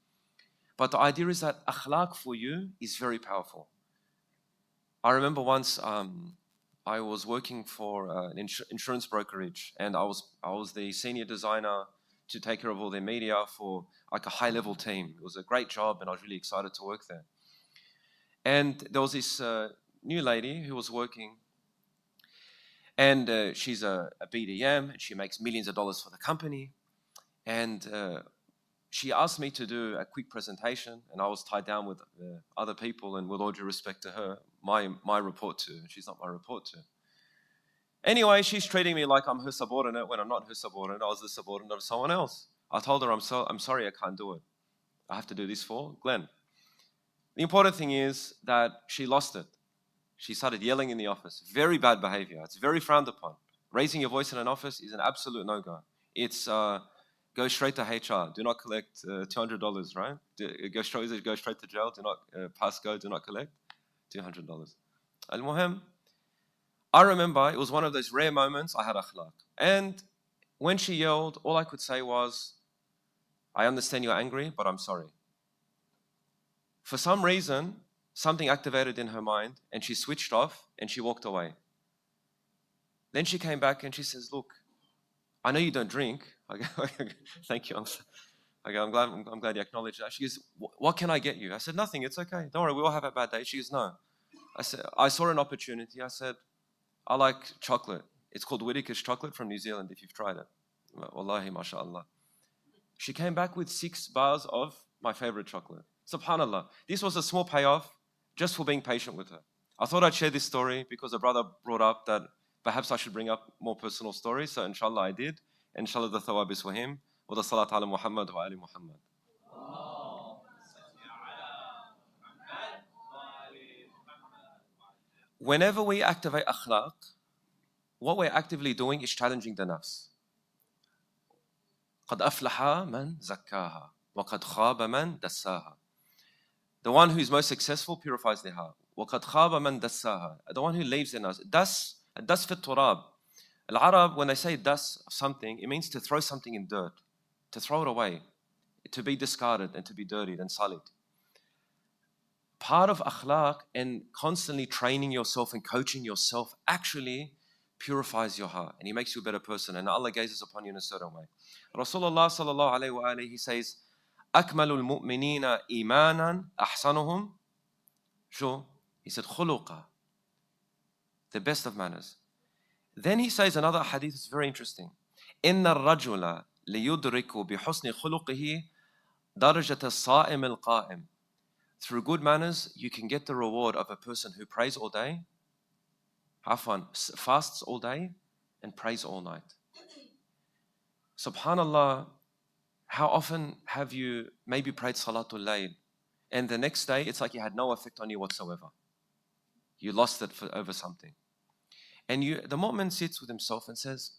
But the idea is that akhlaq for you is very powerful. I remember once I was working for an insurance brokerage, and I was the senior designer to take care of all their media for like a high-level team. It was a great job, and I was really excited to work there. And there was this new lady who was working, and she's a BDM, and she makes millions of dollars for the company. And she asked me to do a quick presentation, and I was tied down with other people, and with all due respect to her, my report to, she's not my report to. Anyway, she's treating me like I'm her subordinate when I'm not her subordinate. I was the subordinate of someone else. I told her, I'm sorry, I can't do it. I have to do this for Glenn. The important thing is that she lost it. She started yelling in the office. Very bad behavior. It's very frowned upon. Raising your voice in an office is an absolute no-go. It's go straight to HR. Do not collect $200, right? Go straight to jail. Do not pass go. Do not collect $200. Al-Muhim, I remember it was one of those rare moments I had akhlaq. And when she yelled, all I could say was, I understand you're angry, but I'm sorry. For some reason, something activated in her mind, and she switched off and she walked away. Then she came back and she says, look, I know you don't drink. I go, thank you. I'm glad you acknowledged that. She goes, what can I get you? I said, nothing, it's okay. Don't worry, we all have a bad day. She goes, no. I said, I saw an opportunity. I said, I like chocolate. It's called Whittaker's chocolate from New Zealand, if you've tried it. Wallahi, mashallah. She came back with 6 bars of my favorite chocolate. Subhanallah. This was a small payoff just for being patient with her. I thought I'd share this story because a brother brought up that perhaps I should bring up more personal stories. So inshallah I did. Inshallah the thawab is for him. Wa the salat ala Muhammad wa ali Muhammad. Whenever we activate akhlaq, what we're actively doing is challenging the nafs. قَدْ أَفْلَحَ مَنْ زَكَّاهَا وَقَدْ خَابَ مَنْ دَسَّاهَا. The one who is most successful purifies their heart. وَقَدْ خَابَ مَنْ دَسَّاهَا. The one who leaves their nafs. Das فِي التُّرَابِ. Al-Arab, when they say das of something, it means to throw something in dirt, to throw it away, to be discarded and to be dirtied and sullied. Part of akhlaq and constantly training yourself and coaching yourself actually purifies your heart and he makes you a better person and Allah gazes upon you in a certain way. Rasulullah sallallahu alayhi wa alayhi, he says, أكمل المؤمنين إيمانا أحسنهم شو? He said, خلقا, the best of manners. Then he says another hadith is very interesting. إن الرجل ليدرك بحسن خلقه درجة الصائم القائم. Through good manners, you can get the reward of a person who prays all day, fasts all day, and prays all night. Subhanallah, how often have you maybe prayed Salatul Layl, and the next day it's like it had no effect on you whatsoever. You lost it over something. And the mu'min sits with himself and says,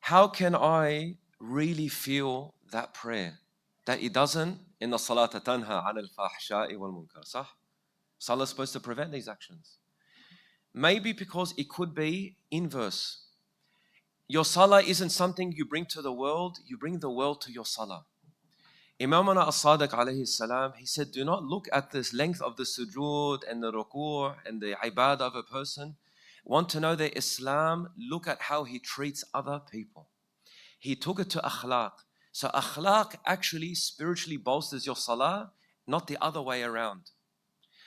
how can I really feel that prayer? That it doesn't, inna salata tanha anil fahsha'i wal munkar. Sah? Salah is supposed to prevent these actions. Maybe because it could be inverse. Your salah isn't something you bring to the world, you bring the world to your salah. Imamuna as-Sadiq alayhi salam, he said, do not look at this length of the sujood and the ruku' and the ibadah of a person. Want to know their Islam? Look at how he treats other people. He took it to akhlaq. So akhlaq actually spiritually bolsters your salah, not the other way around.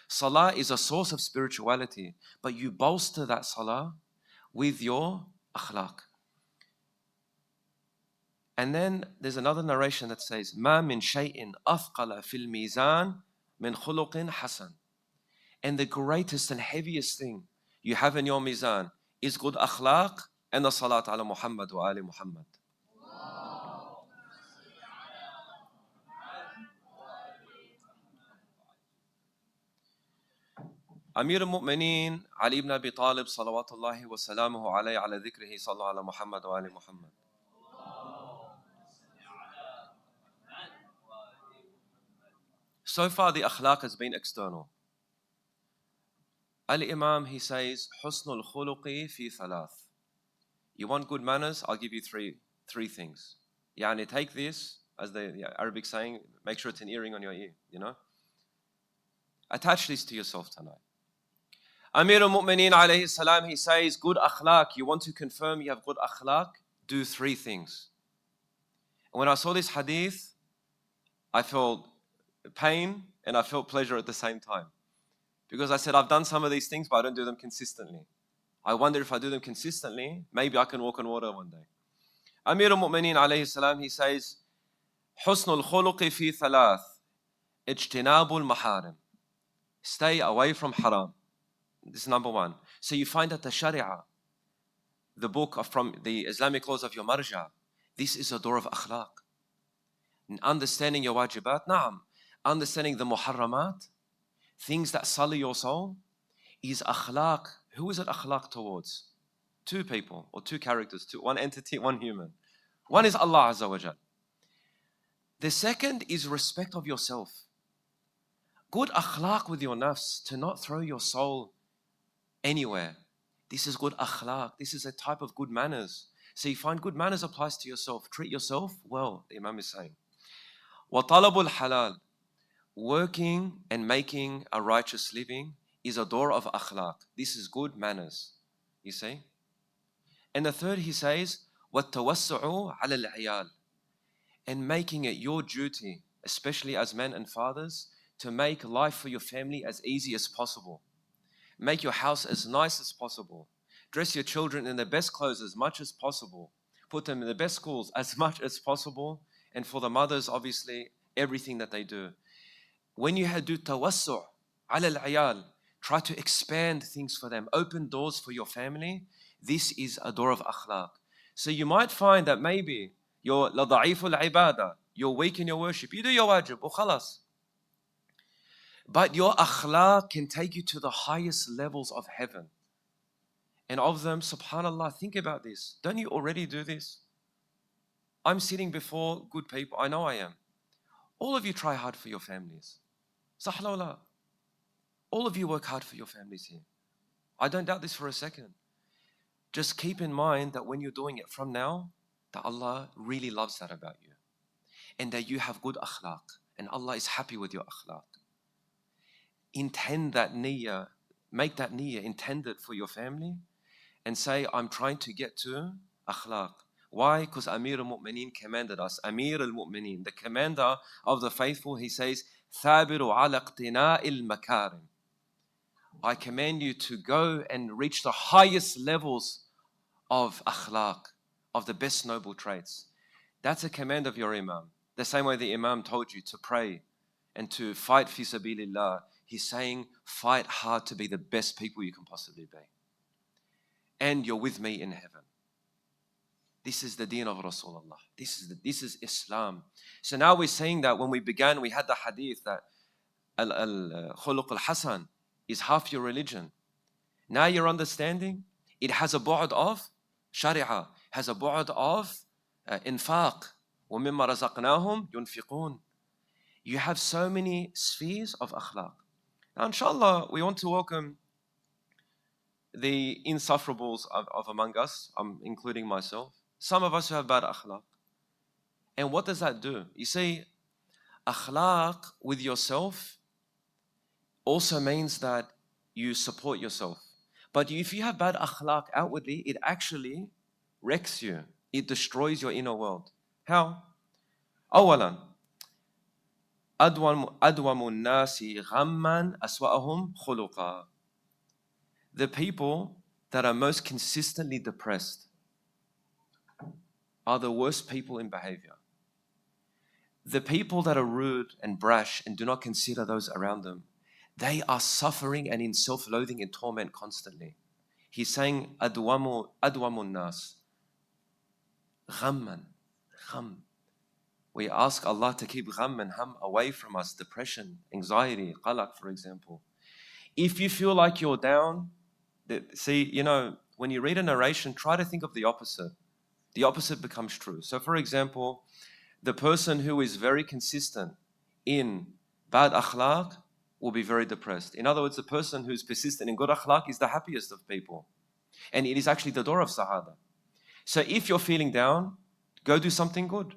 Salah is a source of spirituality, but you bolster that salah with your akhlaq. And then there's another narration that says, مَا مِن شَيْءٍ أَثْقَلَ فِي الْمِيزَانِ مِنْ خُلُقٍ حَسَنٍ. And the greatest and heaviest thing you have in your mizan is good akhlaq and the salat ala Muhammad wa ali Muhammad. Amir al-Mu'mineen Ali ibn Abi Talib salawatullahi wa salamuhu alayhi ala dhikrihi sallallahu ala Muhammad wa ali Muhammad. So far the akhlaq has been external. Al-Imam, he says, حُسْنُ الْخُلُقِ فِي ثَلَاث. You want good manners? I'll give you three things. Yani take this, as the Arabic saying, make sure it's an earring on your ear, you know? Attach this to yourself tonight. Amir al-Mu'mineen alayhi salam, he says, good akhlaq, you want to confirm you have good akhlaq? Do 3 things. And when I saw this hadith, I felt pain and I felt pleasure at the same time. Because I said, I've done some of these things, but I don't do them consistently. I wonder if I do them consistently, maybe I can walk on water one day. Amir al-Mu'mineen alayhi salam, he says, حسن الخلق في ثلاث اجتناب المحارم. Stay away from haram. This is number one. So you find that the Sharia, the book from the Islamic laws of your marja, this is a door of akhlaq. Understanding your wajibat, na'am. Understanding the muharramat, things that sully your soul, is akhlaq. Who is it akhlaq towards? Two people or two characters, one entity, one human. One is Allah Azza wa Jal. The second is respect of yourself. Good akhlaq with your nafs, to not throw your soul anywhere. This is good akhlaq. This is a type of good manners. So you find good manners applies to yourself. Treat yourself well, the Imam is saying. وَطَلَبُ الْحَلَالِ. Working and making a righteous living is a door of akhlaq. This is good manners. You see? And the third, he says, وَالتَّوَسُّعُ عَلَى الْعِيَالِ. And making it your duty, especially as men and fathers, to make life for your family as easy as possible. Make your house as nice as possible. Dress your children in the best clothes as much as possible. Put them in the best schools as much as possible. And for the mothers, obviously, everything that they do. When you do tawassu' ala al-'iyal, try to expand things for them, open doors for your family. This is a door of akhlaq. So you might find that maybe you're lada'iful ibadah, you're weak in your worship, you do your wajib, khalas. But your akhlaq can take you to the highest levels of heaven. And of them, subhanallah, think about this. Don't you already do this? I'm sitting before good people. I know I am. All of you try hard for your families. Sahla. All of you work hard for your families here. I don't doubt this for a second. Just keep in mind that when you're doing it from now, that Allah really loves that about you. And that you have good akhlaq. And Allah is happy with your akhlaq. Intend that niyyah, make that niyyah, intend it for your family, and say, I'm trying to get to akhlaq. Why? Because Amir al-Mu'mineen commanded us. Amir al-Mu'mineen, the commander of the faithful, he says, ثَابِرُ عَلَى اقْتِنَاءِ الْمَكَارِمِ. I command you to go and reach the highest levels of akhlaq, of the best noble traits. That's a command of your Imam. The same way the Imam told you to pray and to fight fi sabilillah. He's saying, fight hard to be the best people you can possibly be. And you're with me in heaven. This is the deen of Rasulullah. This is Islam. So now we're saying that when we began, we had the hadith that al-khuluq al-hasan is half your religion. Now you're understanding it has a bu'd of sharia, has a bu'd of infaq. وَمِمَّا رَزَقْنَاهُمْ يُنْفِقُونَ. You have so many spheres of akhlaq. Now, inshallah, we want to welcome the insufferables of among us, including myself. Some of us who have bad akhlaq. And what does that do? You see, akhlaq with yourself also means that you support yourself. But if you have bad akhlaq outwardly, it actually wrecks you. It destroys your inner world. How? أولاً أدوم الناس غماً أسوأهم خلقاً. The people that are most consistently depressed are the worst people in behavior. The people that are rude and brash and do not consider those around them, they are suffering and in self-loathing and torment constantly. He's saying, أدوم الناس غماً. Gham. We ask Allah to keep gham and ham away from us, depression, anxiety, qalaq, for example. If you feel like you're down, when you read a narration, try to think of the opposite. The opposite becomes true. So for example, the person who is very consistent in bad akhlaq will be very depressed. In other words, the person who's persistent in good akhlaq is the happiest of people. And it is actually the door of sahada. So if you're feeling down, go do something good.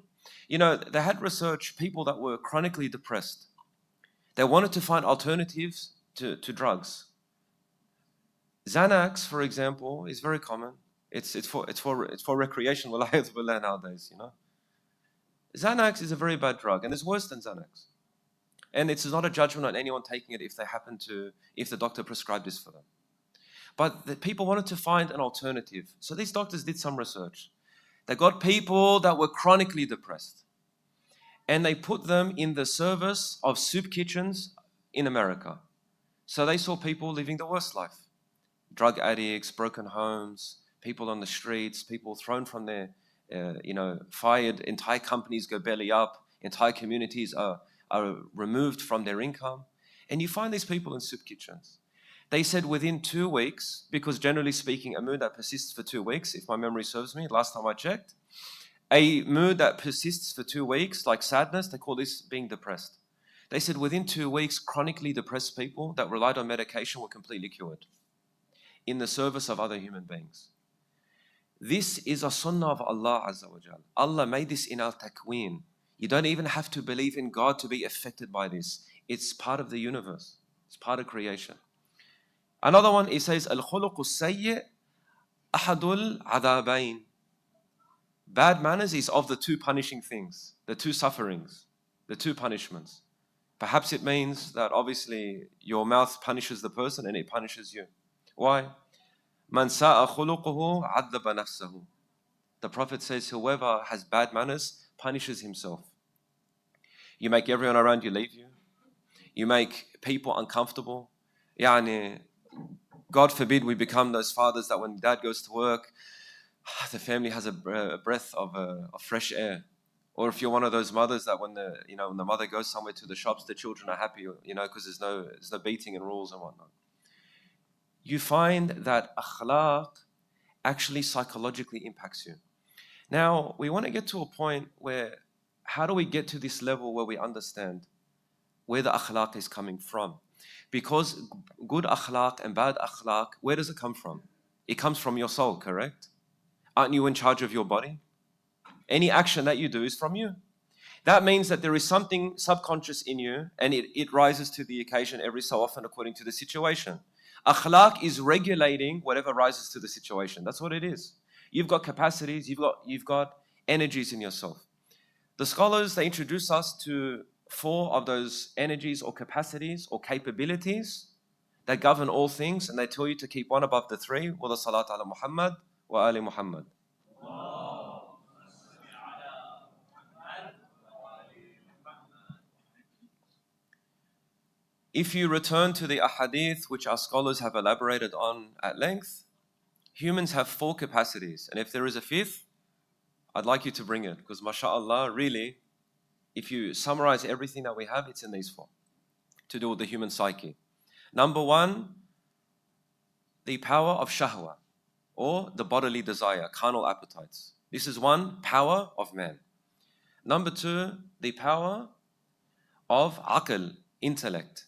They had research people that were chronically depressed. They wanted to find alternatives to drugs. Xanax, for example, is very common. It's for recreation. Nowadays, Xanax is a very bad drug, and it's worse than Xanax. And it's not a judgment on anyone taking it if the doctor prescribed this for them. But the people wanted to find an alternative. So these doctors did some research. They got people that were chronically depressed. and they put them in the service of soup kitchens in America. So they saw people living the worst life. Drug addicts, broken homes, people on the streets, people thrown from their, fired, entire companies go belly up, entire communities are removed from their income. And you find these people in soup kitchens. They said within 2 weeks, because generally speaking, a mood that persists for 2 weeks, if my memory serves me, last time I checked, a mood that persists for 2 weeks, like sadness, they call this being depressed. They said within 2 weeks, chronically depressed people that relied on medication were completely cured in the service of other human beings. This is a sunnah of Allah Azza wa Jal. Allah made this in al-takween. You don't even have to believe in God to be affected by this. It's part of the universe. It's part of creation. Another one, it says, Al-khuluqu sayyi' ahadul adabain. Bad manners is of the two punishing things, the two sufferings, the two punishments. Perhaps it means that obviously your mouth punishes the person and it punishes you. Why? Man sa'a khuluquhu 'addaba nafsahu. The Prophet says, whoever has bad manners punishes himself. You make everyone around you leave you. You make people uncomfortable. God forbid we become those fathers that when dad goes to work, the family has a breath of fresh air. Or if you're one of those mothers that when the mother goes somewhere to the shops, the children are happy, because there's no beating and rules and whatnot. You find that akhlaq actually psychologically impacts you. Now, we want to get to a point where, how do we get to this level where we understand where the akhlaq is coming from? Because good akhlaq and bad akhlaq, where does it come from? It comes from your soul, correct? Aren't you in charge of your body? Any action that you do is from you. That means that there is something subconscious in you and it rises to the occasion every so often according to the situation. Akhlaq is regulating whatever rises to the situation. That's what it is. You've got capacities, you've got energies in yourself. The scholars, they introduce us to 4 of those energies or capacities or capabilities that govern all things, and they tell you to keep one above the 3, with the salat ala Muhammad wa ali Muhammad. If you return to the ahadith, which our scholars have elaborated on at length, humans have 4 capacities. And if there is a 5th, I'd like you to bring it. Because mashallah, really, if you summarize everything that we have, it's in these 4. To do with the human psyche. Number 1, the power of shahwa, or the bodily desire, carnal appetites. This is one power of man. Number 2, the power of aql, intellect.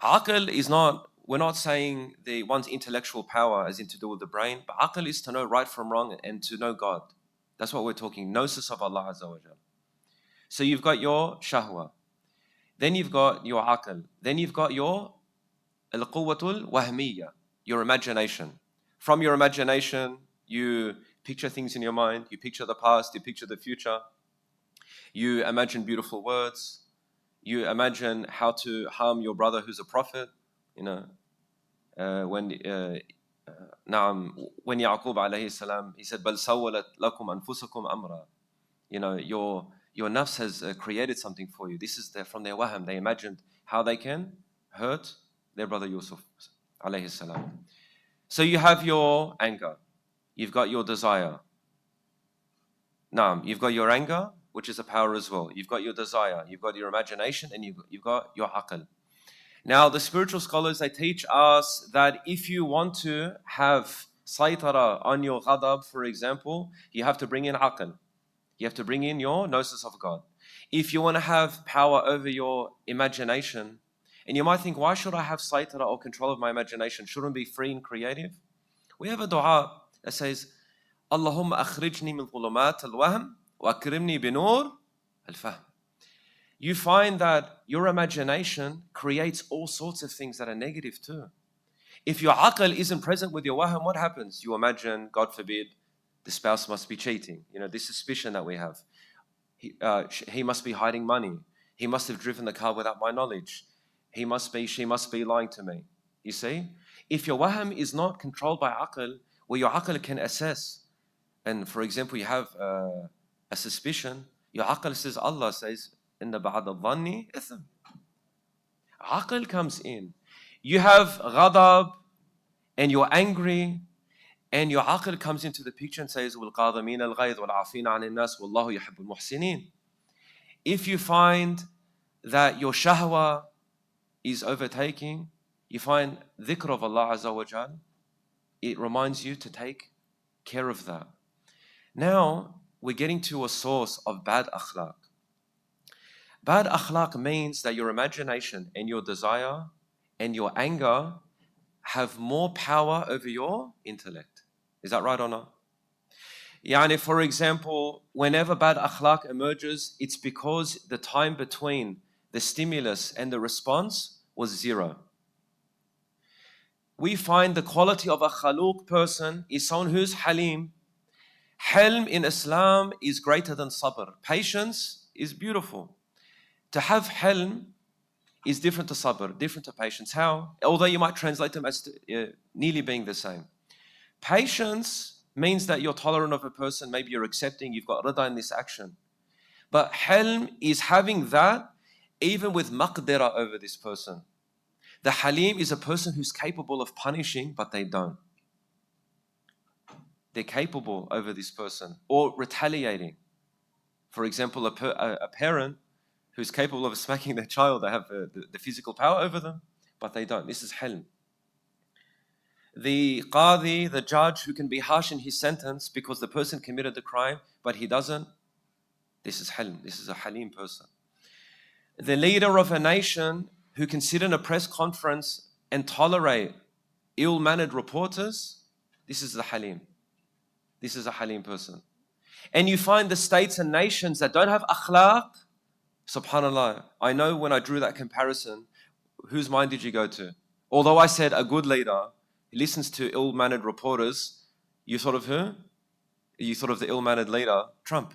Aql is not, we're not saying the one's intellectual power as in to do with the brain, but aql is to know right from wrong and to know God. That's what we're talking, gnosis of Allah Azza wa Jal. So you've got your shahwa, then you've got your aql, then you've got your al-quwwatul wahmiyya, your imagination. From your imagination, you picture things in your mind, you picture the past, you picture the future, you imagine beautiful words, you imagine how to harm your brother who's a prophet. When Ya'qub alayhi salam, he said, "Bal sawwalat lakum anfusakum amra." Your nafs has created something for you. This is from their waham. They imagined how they can hurt their brother Yusuf alayhi salam. So you have your anger, you've got your desire. You've got your anger, which is a power as well. You've got your desire, you've got your imagination, and you've got your aql. Now, the spiritual scholars, they teach us that if you want to have saytara on your ghadab, for example, you have to bring in aql. You have to bring in your gnosis of God. If you want to have power over your imagination, and you might think, why should I have saytara or control of my imagination? Shouldn't be free and creative? We have a dua that says, Allahumma akhrijni min dhulumat al-wahm wa akrimni binur al-fahm. You find that your imagination creates all sorts of things that are negative too. If your aql isn't present with your wahm, what happens? You imagine, God forbid, the spouse must be cheating. This suspicion that we have. He must be hiding money. He must have driven the car without my knowledge. She must be lying to me. You see? If your wahm is not controlled by aql, where your aql can assess, and for example, you have a suspicion, your aql says, Allah says, إن بعد الظن إثم. Aql comes in. You have ghadab and you're angry, and your aql comes into the picture and says, وَالْقَاضِمِينَ الْغَيْظِ وَالْعَافِينَ عَنِ النَّاسِ وَاللَّهُ يُحِبُّ الْمُحْسِنِينَ. If you find that your shahwa is overtaking, you find dhikr of Allah Azza wa Jal, it reminds you to take care of that. Now, we're getting to a source of bad akhlaq. Bad akhlaq means that your imagination and your desire and your anger have more power over your intellect. Is that right or not? Yani, for example, whenever bad akhlaq emerges, it's because the time between the stimulus and the response was zero. We find the quality of a khaluq person is someone who's halim. Helm in Islam is greater than sabr. Patience is beautiful. To have helm is different to sabr, different to patience. How? Although you might translate them as nearly being the same. Patience means that you're tolerant of a person, maybe you're accepting, you've got rida in this action. But helm is having that even with maqdira over this person. The halim is a person who's capable of punishing, but they don't. They're capable over this person or retaliating. For example, a parent who's capable of smacking their child, they have the physical power over them, but they don't. This is helm. The qadi, the judge, who can be harsh in his sentence because the person committed the crime, but he doesn't. This is helm. This is a halim person. The leader of a nation who can sit in a press conference and tolerate ill-mannered reporters, this is the halim. This is a halim person. And you find the states and nations that don't have akhlaq, subhanallah, I know when I drew that comparison, whose mind did you go to? Although I said a good leader listens to ill-mannered reporters, you thought of who? You thought of the ill-mannered leader, Trump,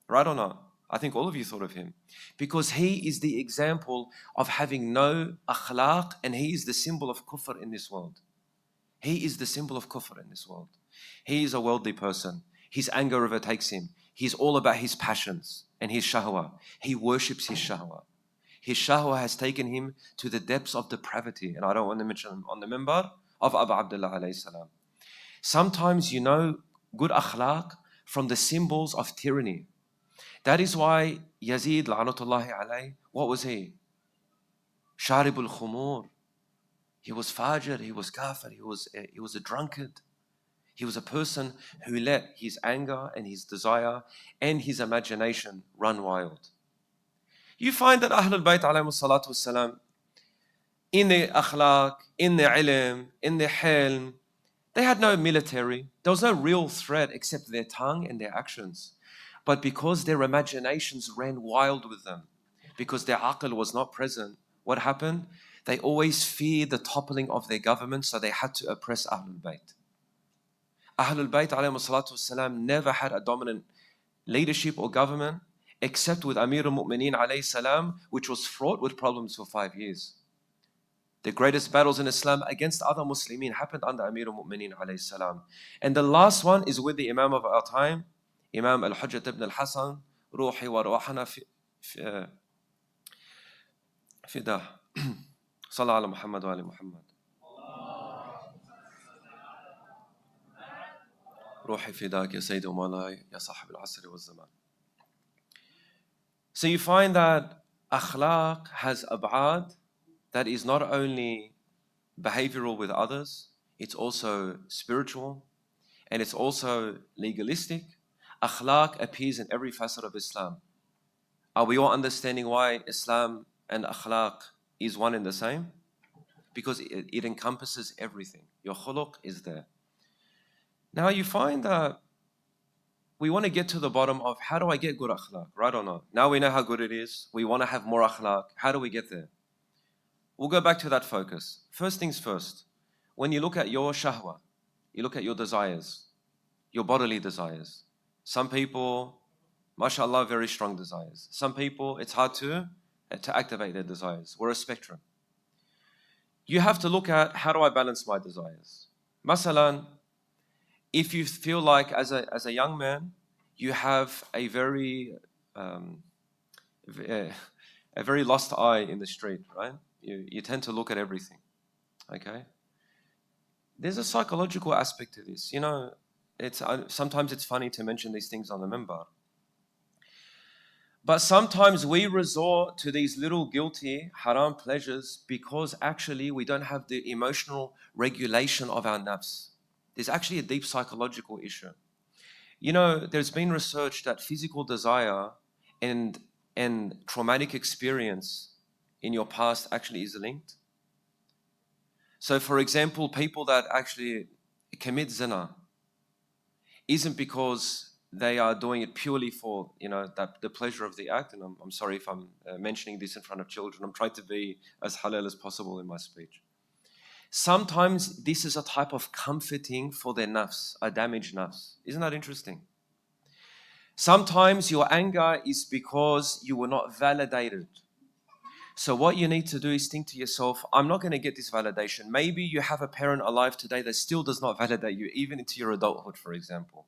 right or not? I think all of you thought of him. Because he is the example of having no akhlaq, and he is the symbol of kufr in this world. He is the symbol of kufr in this world. He is a worldly person. His anger overtakes him. He's all about his passions and his shahwa. He worships his shahwa. His shahwa has taken him to the depths of depravity. And I don't want to mention on the minbar of Abu Abdullah alayhi salam. Sometimes you know good akhlaq from the symbols of tyranny. That is why Yazid la'natullahi alayhi, what was he? Sharibul khumur. He was fajr, he was kafir, he was a drunkard. He was a person who let his anger and his desire and his imagination run wild. You find that Ahlul Bayt alayhi salatu wassalam, in their akhlaq, in their ilm, in their hilm, they had no military. There was no real threat except their tongue and their actions. But because their imaginations ran wild with them, because their aql was not present, what happened? They always feared the toppling of their government, so they had to oppress Ahlul Bayt. Ahlul Bayt alayhi salatu wasalam never had a dominant leadership or government except with Amir al-Mu'mineen alayhi salam, which was fraught with problems for 5 years. The greatest battles in Islam against other Muslimin happened under Amir al-Mu'mineen alayhi salam. And the last one is with the Imam of our time, Imam al-Hujjat ibn al-Hasan, Ruhi wa ruhana fidah. Sallallahu ala Muhammad wa ali Muhammad. روحي فداك يا سيد ومولاي يا صاحب العصر والزمان. So you find that akhlaq has ab'ad that is not only behavioral with others, it's also spiritual, and it's also legalistic. Akhlaq appears in every facet of Islam. Are we all understanding why Islam and akhlaq is one and the same? Because it encompasses everything. Your khuluq is there. Now you find that we want to get to the bottom of how do I get good akhlaq, right or not? Now we know how good it is. We want to have more akhlaq. How do we get there? We'll go back to that focus. First things first. When you look at your shahwa, you look at your desires, your bodily desires. Some people, mashallah, very strong desires. Some people, it's hard to activate their desires. We're a spectrum. You have to look at how do I balance my desires. Masalan, if you feel like as a young man, you have a very a very lost eye in the street, right? You tend to look at everything, okay? There's a psychological aspect to this. You know, sometimes it's funny to mention these things on the minbar. But sometimes we resort to these little guilty haram pleasures because actually we don't have the emotional regulation of our nafs. There's actually a deep psychological issue. You know, there's been research that physical desire and traumatic experience in your past actually is linked. So for example, people that actually commit zina isn't because they are doing it purely for, you know, the pleasure of the act. And I'm sorry if I'm mentioning this in front of children. I'm trying to be as halal as possible in my speech. Sometimes this is a type of comforting for their nafs, a damaged nafs. Isn't that interesting? Sometimes your anger is because you were not validated. So what you need to do is think to yourself, I'm not going to get this validation. Maybe you have a parent alive today that still does not validate you, even into your adulthood, for example.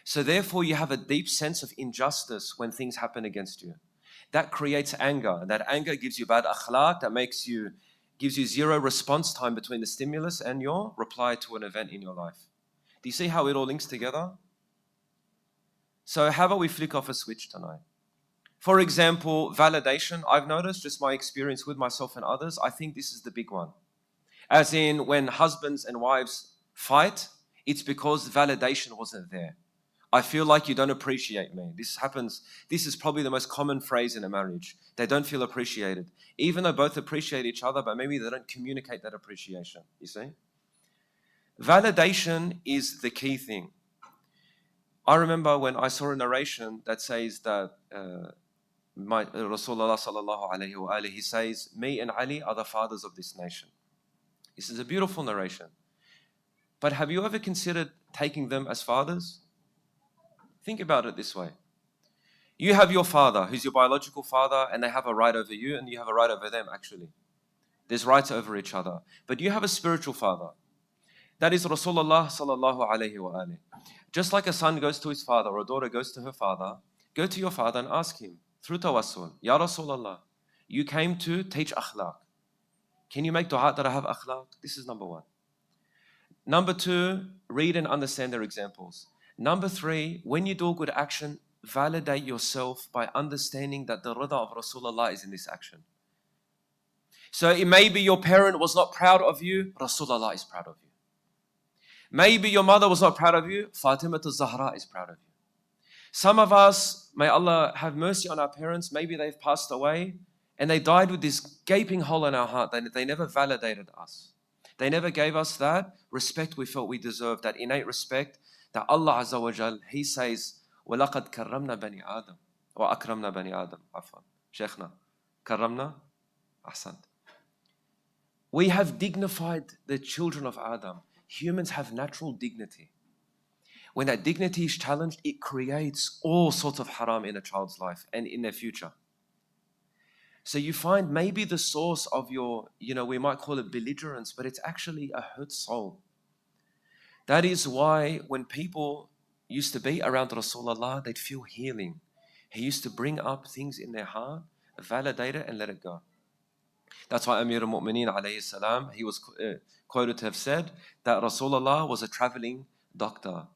So therefore, you have a deep sense of injustice when things happen against you. That creates anger. That anger gives you bad akhlaq, that gives you zero response time between the stimulus and your reply to an event in your life. Do you see how it all links together? So how about we flick off a switch tonight? For example, validation. I've noticed just my experience with myself and others, I think this is the big one. As in, when husbands and wives fight, it's because validation wasn't there. I feel like you don't appreciate me. This happens. This is probably the most common phrase in a marriage. They don't feel appreciated. Even though both appreciate each other, but maybe they don't communicate that appreciation. You see? Validation is the key thing. I remember when I saw a narration that says that Rasulullah sallallahu alayhi wa alihi, he says, me and Ali are the fathers of this nation. This is a beautiful narration. But have you ever considered taking them as fathers? Think about it this way. You have your father, who's your biological father, and they have a right over you, and you have a right over them, actually. There's rights over each other. But you have a spiritual father. That is Rasulullah sallallahu alayhi wa alihi. Just like a son goes to his father, or a daughter goes to her father, go to your father and ask him, through tawassul, Ya Rasulullah, you came to teach akhlaq. Can you make dua that I have akhlaq? This is number one. Number two, read and understand their examples. Number three, when you do a good action, validate yourself by understanding that the rida of Rasulullah is in this action. So it may be your parent was not proud of you, Rasulullah is proud of you. Maybe your mother was not proud of you, Fatima al-Zahra is proud of you. Some of us, may Allah have mercy on our parents, maybe they've passed away and they died with this gaping hole in our heart. They never validated us. They never gave us that respect we felt we deserved, that innate respect that Allah Azza wa Jal, He says, وَلَقَدْ كَرَّمْنَا بَنِي آدَمَ وَأَكْرَمْنَا بَنِي آدَمَ عفوا Shaykhna, كَرَّمْنَا أحسنت. We have dignified the children of Adam. Humans have natural dignity. When that dignity is challenged, it creates all sorts of haram in a child's life and in their future. So you find maybe the source of your, we might call it belligerence, but it's actually a hurt soul. That is why when people used to be around Rasulullah, they'd feel healing. He used to bring up things in their heart, validate it and let it go. That's why Amir al-Mu'mineen alayhi salam, he was quoted to have said that Rasulullah was a traveling doctor.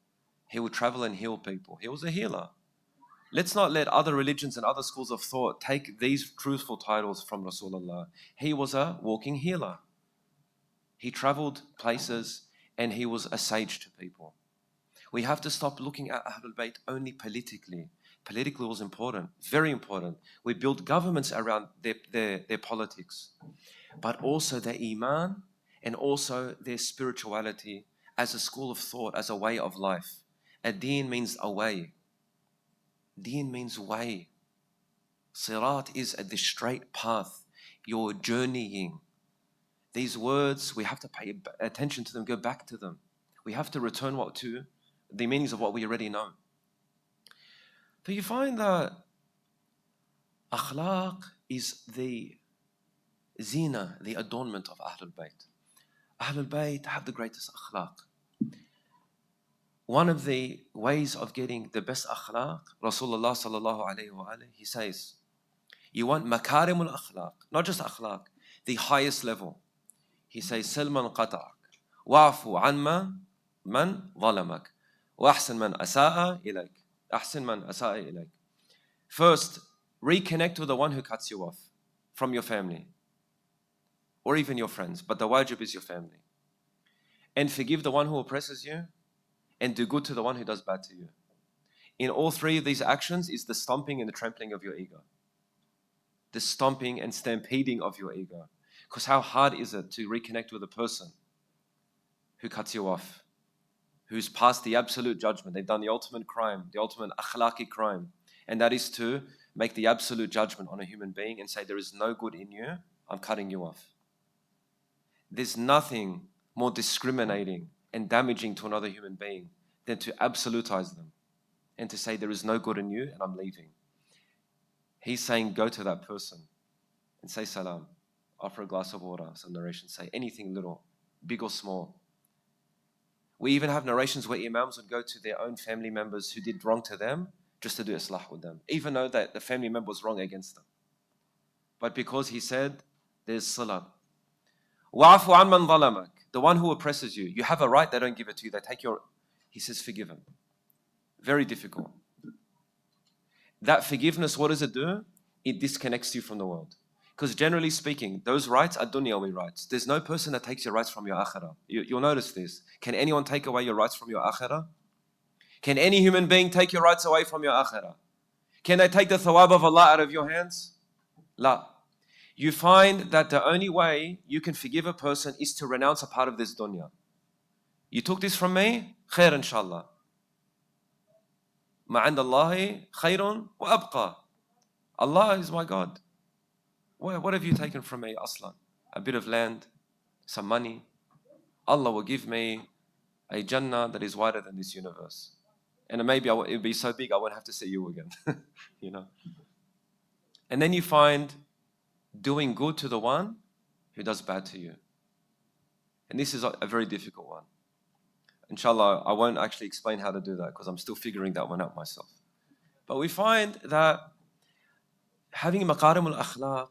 He would travel and heal people. He was a healer. Let's not let other religions and other schools of thought take these truthful titles from Rasulullah. He was a walking healer. He traveled places and he was a sage to people. We have to stop looking at Ahlul Bayt only politically. Politically was important, very important. We built governments around their politics, but also their iman and also their spirituality as a school of thought, as a way of life. A deen means a way. Deen means way. Sirat is the straight path. You're journeying. These words, we have to pay attention to them, go back to them. We have to return to the meanings of what we already know. So you find that akhlaq is the zina, the adornment of Ahlul Bayt. Ahlul Bayt have the greatest akhlaq. One of the ways of getting the best akhlaq, Rasulullah sallallahu alayhi wa alayhi, he says, You want makarimul akhlaq, not just akhlaq, the highest level. He says, Salman qata'ak, wa'fu anma man zalamak, wa ahsan man asa'a ilayk. Ahsan man asa'a ilayk. First, reconnect with the one who cuts you off from your family or even your friends, but the wajib is your family. And forgive the one who oppresses you and do good to the one who does bad to you. In all three of these actions is the stomping and the trampling of your ego. The stomping and stampeding of your ego. Because how hard is it to reconnect with a person who cuts you off, who's passed the absolute judgment? They've done the ultimate crime, the ultimate akhlaqi crime, and that is to make the absolute judgment on a human being and say, there is no good in you, I'm cutting you off. There's nothing more discriminating and damaging to another human being than to absolutize them and to say, there is no good in you and I'm leaving. He's saying, go to that person and say salam, offer a glass of water, some narrations say anything little, big or small. We even have narrations where imams would go to their own family members who did wrong to them just to do islah with them, even though that the family member was wrong against them. But because he said, there's salah. Wa'fu an man zalamak, the one who oppresses you. You have a right, they don't give it to you, they take your... He says, forgive him. Very difficult. That forgiveness, what does it do? It disconnects you from the world. Because generally speaking, those rights are dunyawi rights. There's no person that takes your rights from your akhirah. You'll notice this. Can anyone take away your rights from your akhirah? Can any human being take your rights away from your akhirah? Can they take the thawab of Allah out of your hands? La. You find that the only way you can forgive a person is to renounce a part of this dunya. You took this from me? Khair inshallah. Ma 'inda Allahi khairun wa abqa. Allah is my God. What have you taken from me, aslan? A bit of land, some money. Allah will give me a Jannah that is wider than this universe. And maybe it would be so big I won't have to see you again. You know. And then you find doing good to the one who does bad to you. And this is a very difficult one. Inshallah, I won't actually explain how to do that because I'm still figuring that one out myself. But we find that having maqarim al-akhlaq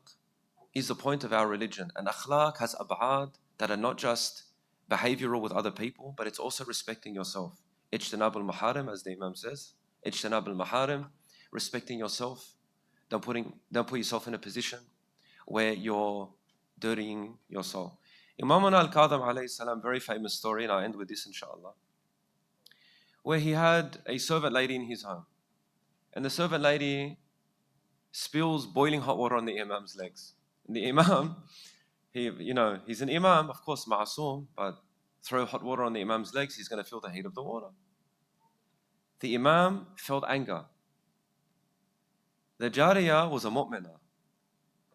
is the point of our religion. And akhlaq has ab'ad that are not just behavioral with other people, but it's also respecting yourself. Ijtinab al-maharim, as the Imam says. Ijtinab al-maharim, respecting yourself. Don't put yourself in a position where you're dirtying your soul. Imam al-Kadhim alayhi salam, very famous story, and I'll end with this inshallah, where he had a servant lady in his home. And the servant lady spills boiling hot water on the Imam's legs. And the Imam, he's an Imam, of course, ma'asum, but throw hot water on the Imam's legs, he's going to feel the heat of the water. The Imam felt anger. The Jariyah was a mu'minah.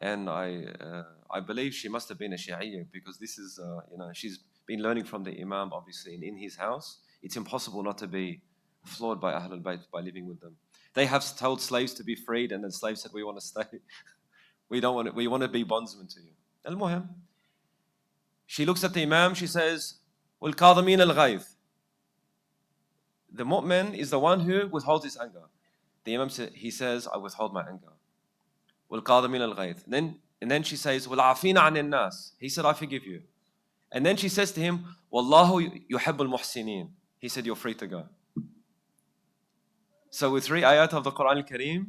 And I believe she must have been a Shi'iyya because this is, she's been learning from the Imam, obviously, and in his house. It's impossible not to be flawed by Ahlul Bayt by living with them. They have told slaves to be freed, and then slaves said, we want to stay. We want to be bondsmen to you. Al-Muhim. She looks at the Imam, she says, وَالْقَاضِمِينَ الْغَيْظِ. The mu'min is the one who withholds his anger. The Imam says, I withhold my anger. وَالْقَاضِمِينَ الْغَيْظِ. And then she says, وَالْعَافِينَ عَنِ النَّاسِ. He said, I forgive you. And then she says to him, وَاللَّهُ يُحِبُّ الْمُحْسِنِينَ. He said, you're free to go. So with 3 ayat of the Quran al-Kareem,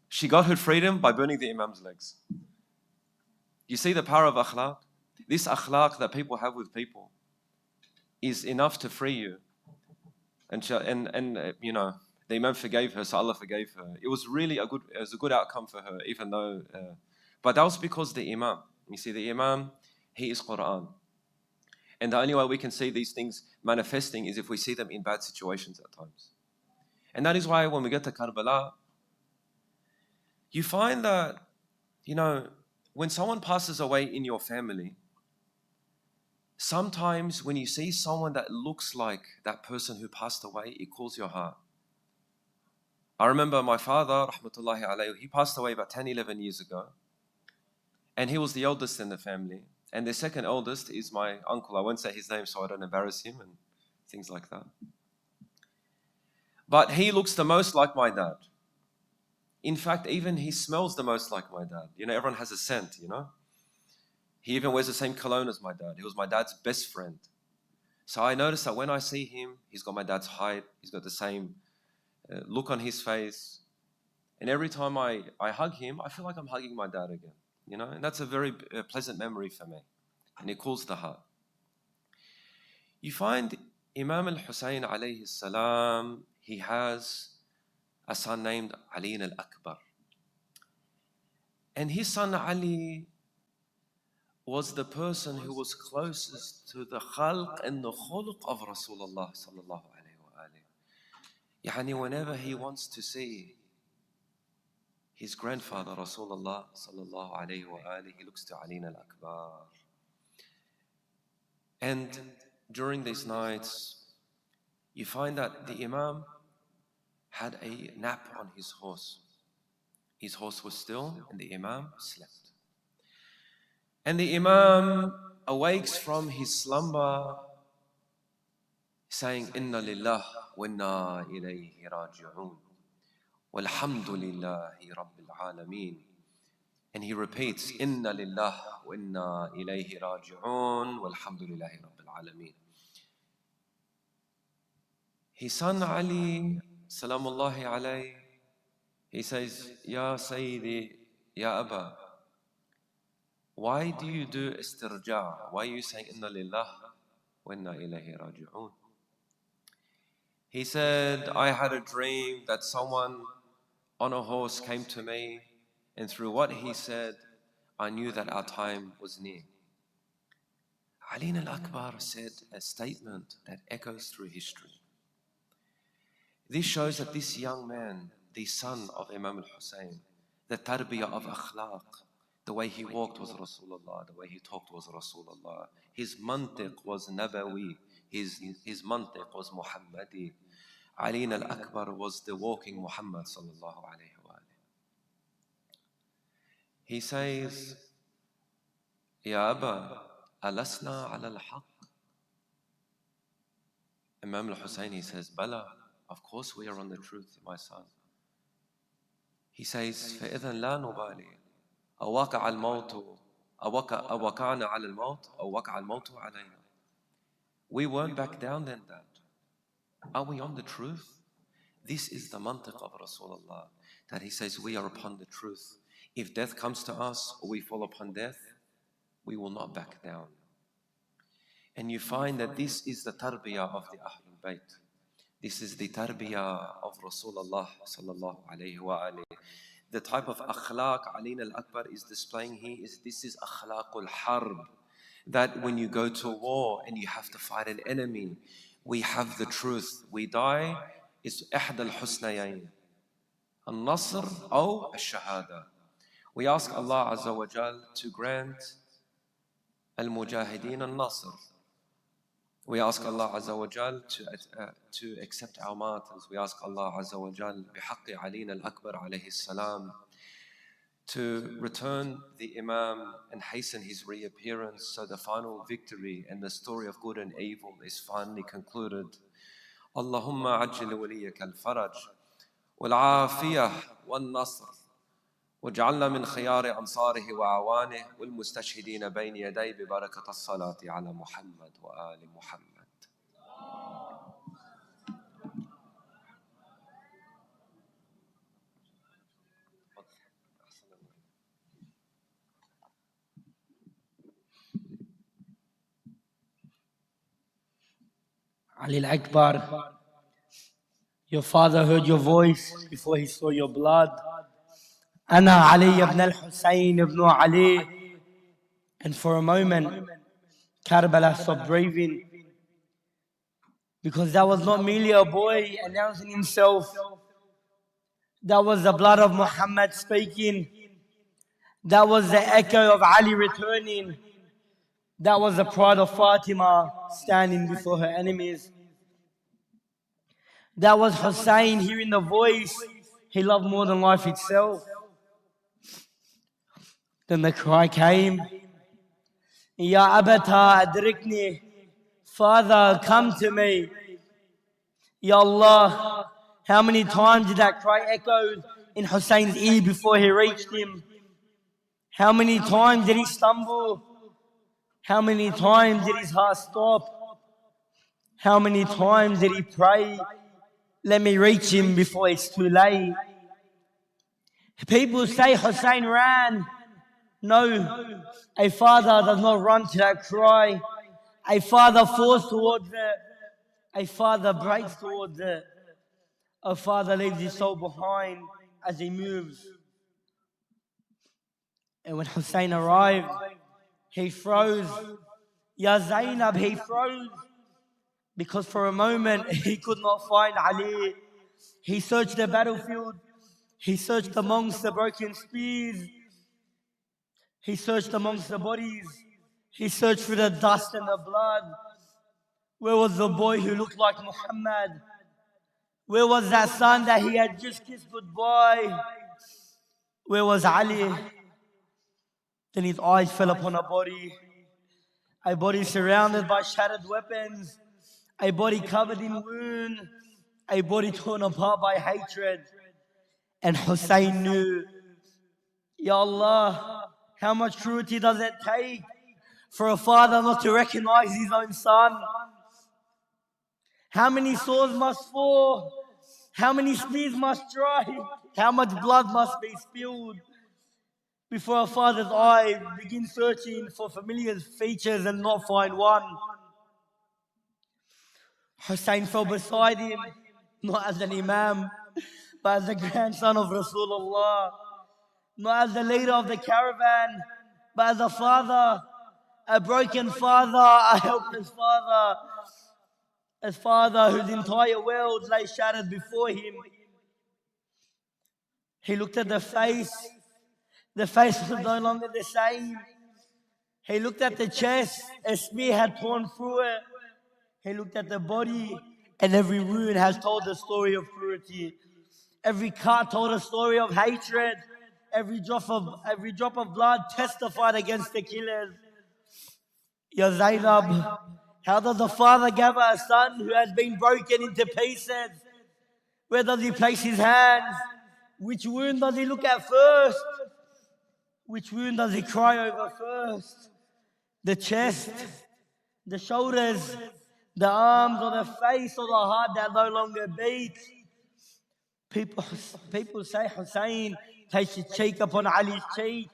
she got her freedom by burning the Imam's legs. You see the power of akhlaq? This akhlaq that people have with people is enough to free you. And the Imam forgave her, so Allah forgave her. It was really a good outcome for her, even though... but that was because the Imam. You see, the Imam, he is Quran. And the only way we can see these things manifesting is if we see them in bad situations at times. And that is why when we get to Karbala, you find that, when someone passes away in your family, sometimes when you see someone that looks like that person who passed away, it cools your heart. I remember my father, rahmatullahi alayhi, he passed away about 10, 11 years ago. And he was the eldest in the family. And the second eldest is my uncle. I won't say his name so I don't embarrass him and things like that. But he looks the most like my dad. In fact, even he smells the most like my dad. You know, everyone has a scent, you know. He even wears the same cologne as my dad. He was my dad's best friend. So I noticed that when I see him, he's got my dad's height, he's got the same look on his face. And every time I hug him, I feel like I'm hugging my dad again. You know, and that's a very pleasant memory for me. And it cools the heart. You find Imam al-Hussein alayhi salam, he has a son named Ali al-Akbar. And his son Ali was the person who was closest to the khalq and the khuluq of Rasulullah sallallahu alayhi wa alayhi. Yani whenever he wants to see his grandfather Rasulullah sallallahu alayhi wa alayhi, he looks to Ali al-Akbar. And during these nights, you find that the Imam had a nap on his horse. His horse was still and the Imam slept. And the Imam awakes from his slumber saying, Inna lillah wa inna ilayhi raji'un. Walhamdulillahi rabbil alameen. And he repeats, Inna lillah wa inna ilayhi raji'un. Walhamdulillahi rabbil alameen. His son Ali, salamullahi alayhi, he says, Ya Sayyidi, Ya Aba, why do you do istirja'? Why are you saying inna lillah wa inna ilayhi raji'un? He said, I had a dream that someone on a horse came to me, and through what he said, I knew that our time was near. Ali al-Akbar said a statement that echoes through history. This shows that this young man, the son of Imam al-Hussein, the tarbiyah of akhlaq, the way he walked was Rasulullah, the way he talked was Rasulullah. His mantiq was Nabawi, his mantiq was Muhammadi. Ali al-Akbar was the walking Muhammad sallallahu alayhi wa alayhi. He says, Ya Aba, alasna ala al-haq? Imam al-Hussein, he says, Bala, of course we are on the truth, my son. He says, فَإِذَنْ لَا نُبَالِي أَوَقَعَ الْمَوْتُ أَوَقَعْنَا عَلَى الْمَوْتِ أَوْ وَقَعَ الْمَوْتُ عَلَيْنَا. We won't back down than that. Are we on the truth? This is the mantiq of Rasulullah, that he says we are upon the truth. If death comes to us or we fall upon death, we will not back down. And you find that this is the tarbiyah of the Ahlul Bayt. This is the tarbiyah of Rasulullah sallallahu alayhi wa alayhi. The type of akhlaq Ali al-Akbar is displaying here is this is akhlaqul harb. That when you go to war and you have to fight an enemy, we have the truth. We die is ihda al-husnayayn. Al-Nasr or al-Shahada. We ask Allah Azza wa Jal to grant al-Mujahideen al-Nasr. We ask Allah Azza wa Jal to accept our martyrs. We ask Allah Azza wa Jal bihaqqi Ali al-Akbar alayhi salam to return the Imam and hasten his reappearance so the final victory and the story of good and evil is finally concluded. Allahumma ajil waliyaka al-faraj wal-afiyah wal-nasr واجعلنا من خيار أنصاره وأعوانه والمستشهدين بين يديه ببركة الصلاة على محمد وآل محمد. Ali al-Akbar, your father heard your voice before he saw your blood. أنا علي ibn al-Hussein ibn Ali. And for a moment, Karbala stopped breathing, because that was not merely a boy announcing himself. That was the blood of Muhammad speaking. That was the echo of Ali returning. That was the pride of Fatima standing before her enemies. That was Hussein hearing the voice he loved more than life itself. Then the cry came, Ya Abata adrikni, Father, come to me. Ya Allah, how many times did that cry echo in Hussein's ear before he reached him? How many times did he stumble? How many times did his heart stop? How many times did he pray, let me reach him before it's too late? People say Hussein ran. No, a father does not run to that cry. A father falls towards it. A father breaks towards it. A father leaves his soul behind as he moves. And when Hussein arrived, he froze. Ya Zainab, he froze. Because for a moment he could not find Ali. He searched the battlefield. He searched amongst the broken spears. He searched amongst the bodies. He searched through the dust and the blood. Where was the boy who looked like Muhammad? Where was that son that he had just kissed goodbye? Where was Ali? Then his eyes fell upon a body surrounded by shattered weapons, a body covered in wounds, a body torn apart by hatred. And Hussein knew, Ya Allah, how much cruelty does it take for a father not to recognize his own son? How many swords must fall? How many spears must strike? How much blood must be spilled before a father's eyes begin searching for familiar features and not find one? Hussein fell beside him, not as an imam, but as the grandson of Rasulullah, not as the leader of the caravan, but as a father, a broken father, a helpless father, a father whose entire world lay shattered before him. He looked at the face was no longer the same. He looked at the chest, a spear had torn through it. He looked at the body, and every wound has told the story of cruelty. Every cut told a story of hatred. Every drop of blood testified against the killers. Ya Zainab, how does a father gather a son who has been broken into pieces? Where does he place his hands? Which wound does he look at first? Which wound does he cry over first? The chest, the shoulders, the arms, or the face, or the heart that no longer beats? People say Hussein takes his cheek upon Ali's cheek.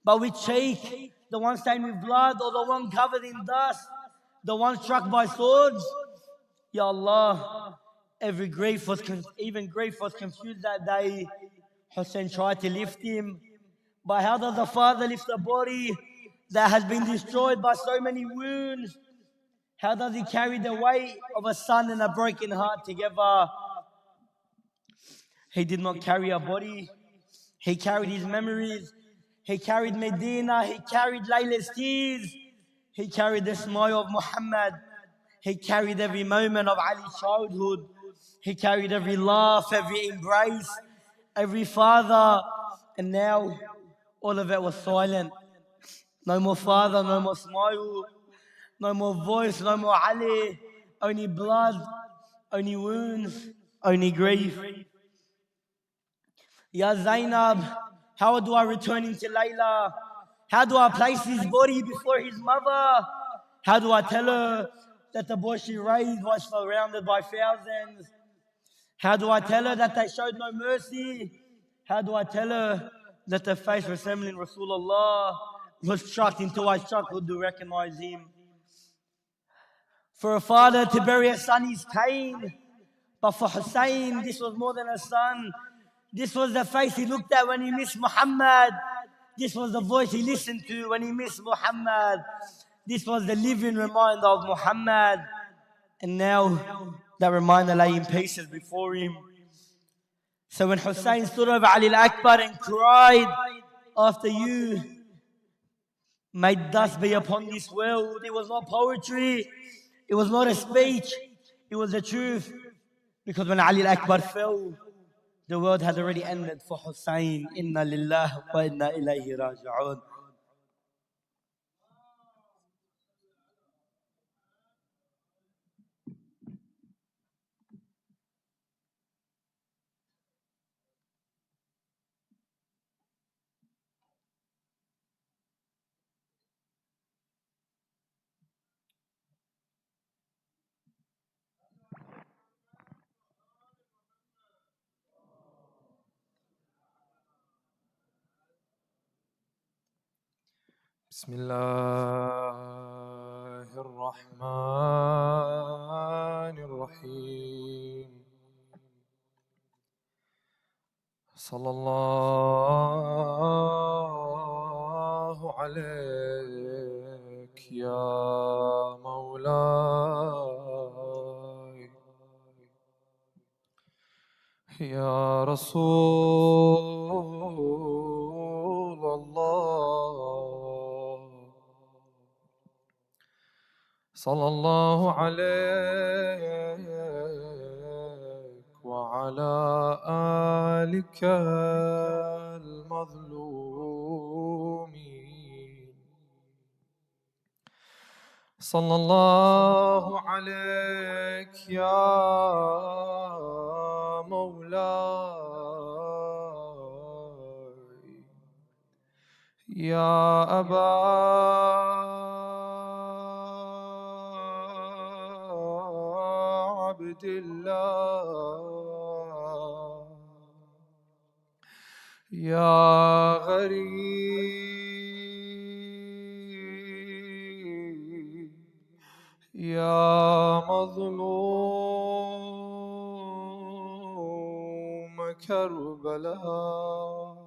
But which cheek? The one stained with blood or the one covered in dust? The one struck by swords? Ya Allah, even grief was confused that day. Hussein tried to lift him. But how does a father lift a body that has been destroyed by so many wounds? How does he carry the weight of a son and a broken heart together? He did not carry a body. He carried his memories. He carried Medina. He carried Layla's tears. He carried the smile of Muhammad. He carried every moment of Ali's childhood. He carried every laugh, every embrace, every father. And now all of it was silent. No more father, no more smile, no more voice, no more Ali. Only blood, only wounds, only grief. Ya Zainab, how do I return him to Layla? How do I place his body before his mother? How do I tell her that the boy she raised was surrounded by thousands? How do I tell her that they showed no mercy? How do I tell her that the face resembling Rasulullah was struck until I struggled to recognize him? For a father to bury a son is pain, but for Hussein, this was more than a son. This was the face he looked at when he missed Muhammad. This was the voice he listened to when he missed Muhammad. This was the living reminder of Muhammad. And now that reminder lay in pieces before him. So when Hussein stood over Ali al-Akbar and cried, after you made dust be upon this world, it was not poetry, it was not a speech, it was the truth. Because when Ali al-Akbar fell, the world had already ended for Hussein. Inna lillah wa inna ilayhi raji'un. بسم الله الرحمن الرحيم صلى الله عليك يا مولاي يا رسول الله صلى الله عليك وعلى آلك المظلومين صلى الله عليك يا مولاي يا أبا عبد الله يا غريب يا مظلوم كربلاء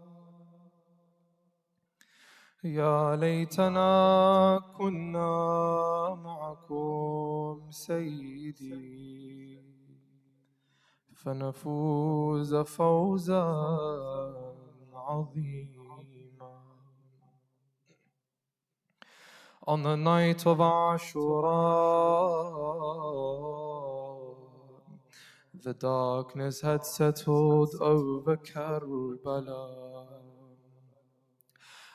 يا ليتنا كنا معكم سيدي فنفوز فوزا عظيما. On the night of Ashura, the darkness had settled over Karbala.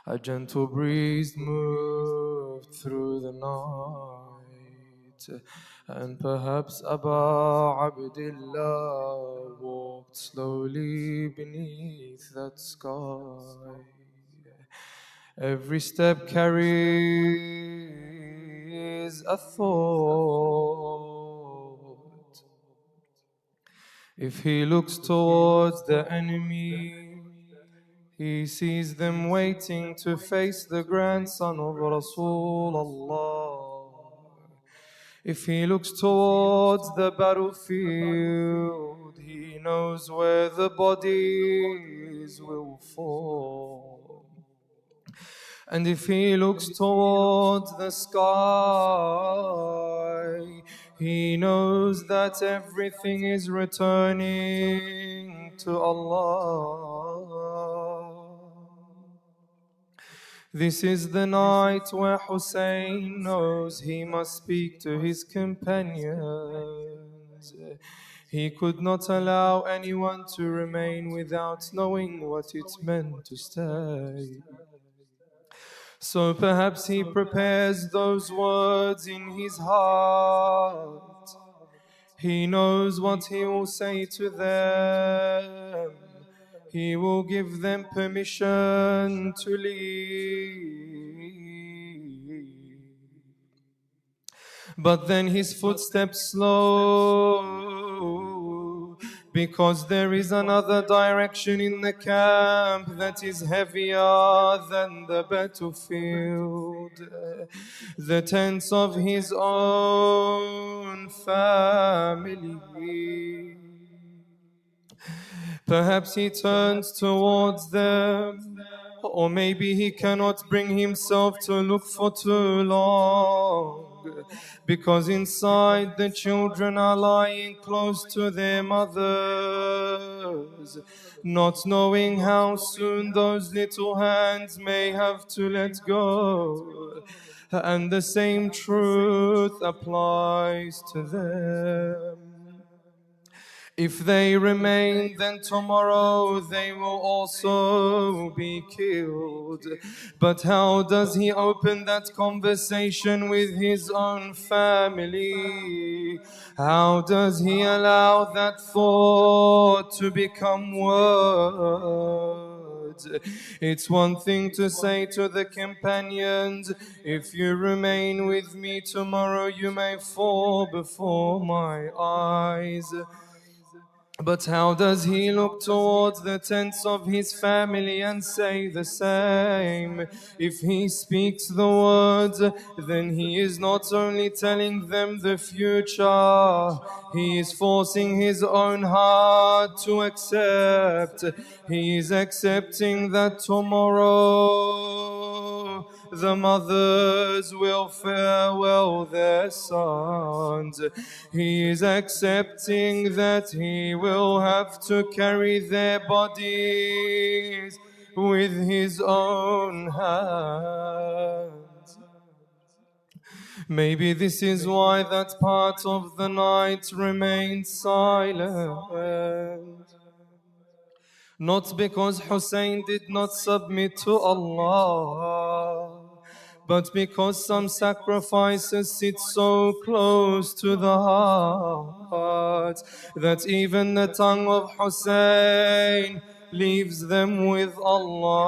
A gentle breeze moved through the night, and perhaps Aba Abdillah walked slowly beneath that sky. Every step carries a thought. If he looks towards the enemy, he sees them waiting to face the grandson of Rasulullah. If he looks towards the battlefield, he knows where the bodies will fall. And if he looks towards the sky, he knows that everything is returning to Allah. This is the night where Hussein knows he must speak to his companions. He could not allow anyone to remain without knowing what it meant to stay. So perhaps he prepares those words in his heart. He knows what he will say to them. He will give them permission to leave. But then his footsteps slow, because there is another direction in the camp that is heavier than the battlefield. The tents of his own family. Perhaps he turns towards them, or maybe he cannot bring himself to look for too long, because inside the children are lying close to their mothers, not knowing how soon those little hands may have to let go. And the same truth applies to them. If they remain, then tomorrow they will also be killed. But how does he open that conversation with his own family? How does he allow that thought to become words? It's one thing to say to the companions, if you remain with me tomorrow, you may fall before my eyes. But how does he look towards the tents of his family and say the same? If he speaks the words, then he is not only telling them the future, he is forcing his own heart to accept. He is accepting that tomorrow the mothers will farewell their sons. He is accepting that he will have to carry their bodies with his own hands. Maybe this is why that part of the night remained silent. Not because Hussein did not submit to Allah, but because some sacrifices sit so close to the heart that even the tongue of Hussein leaves them with Allah.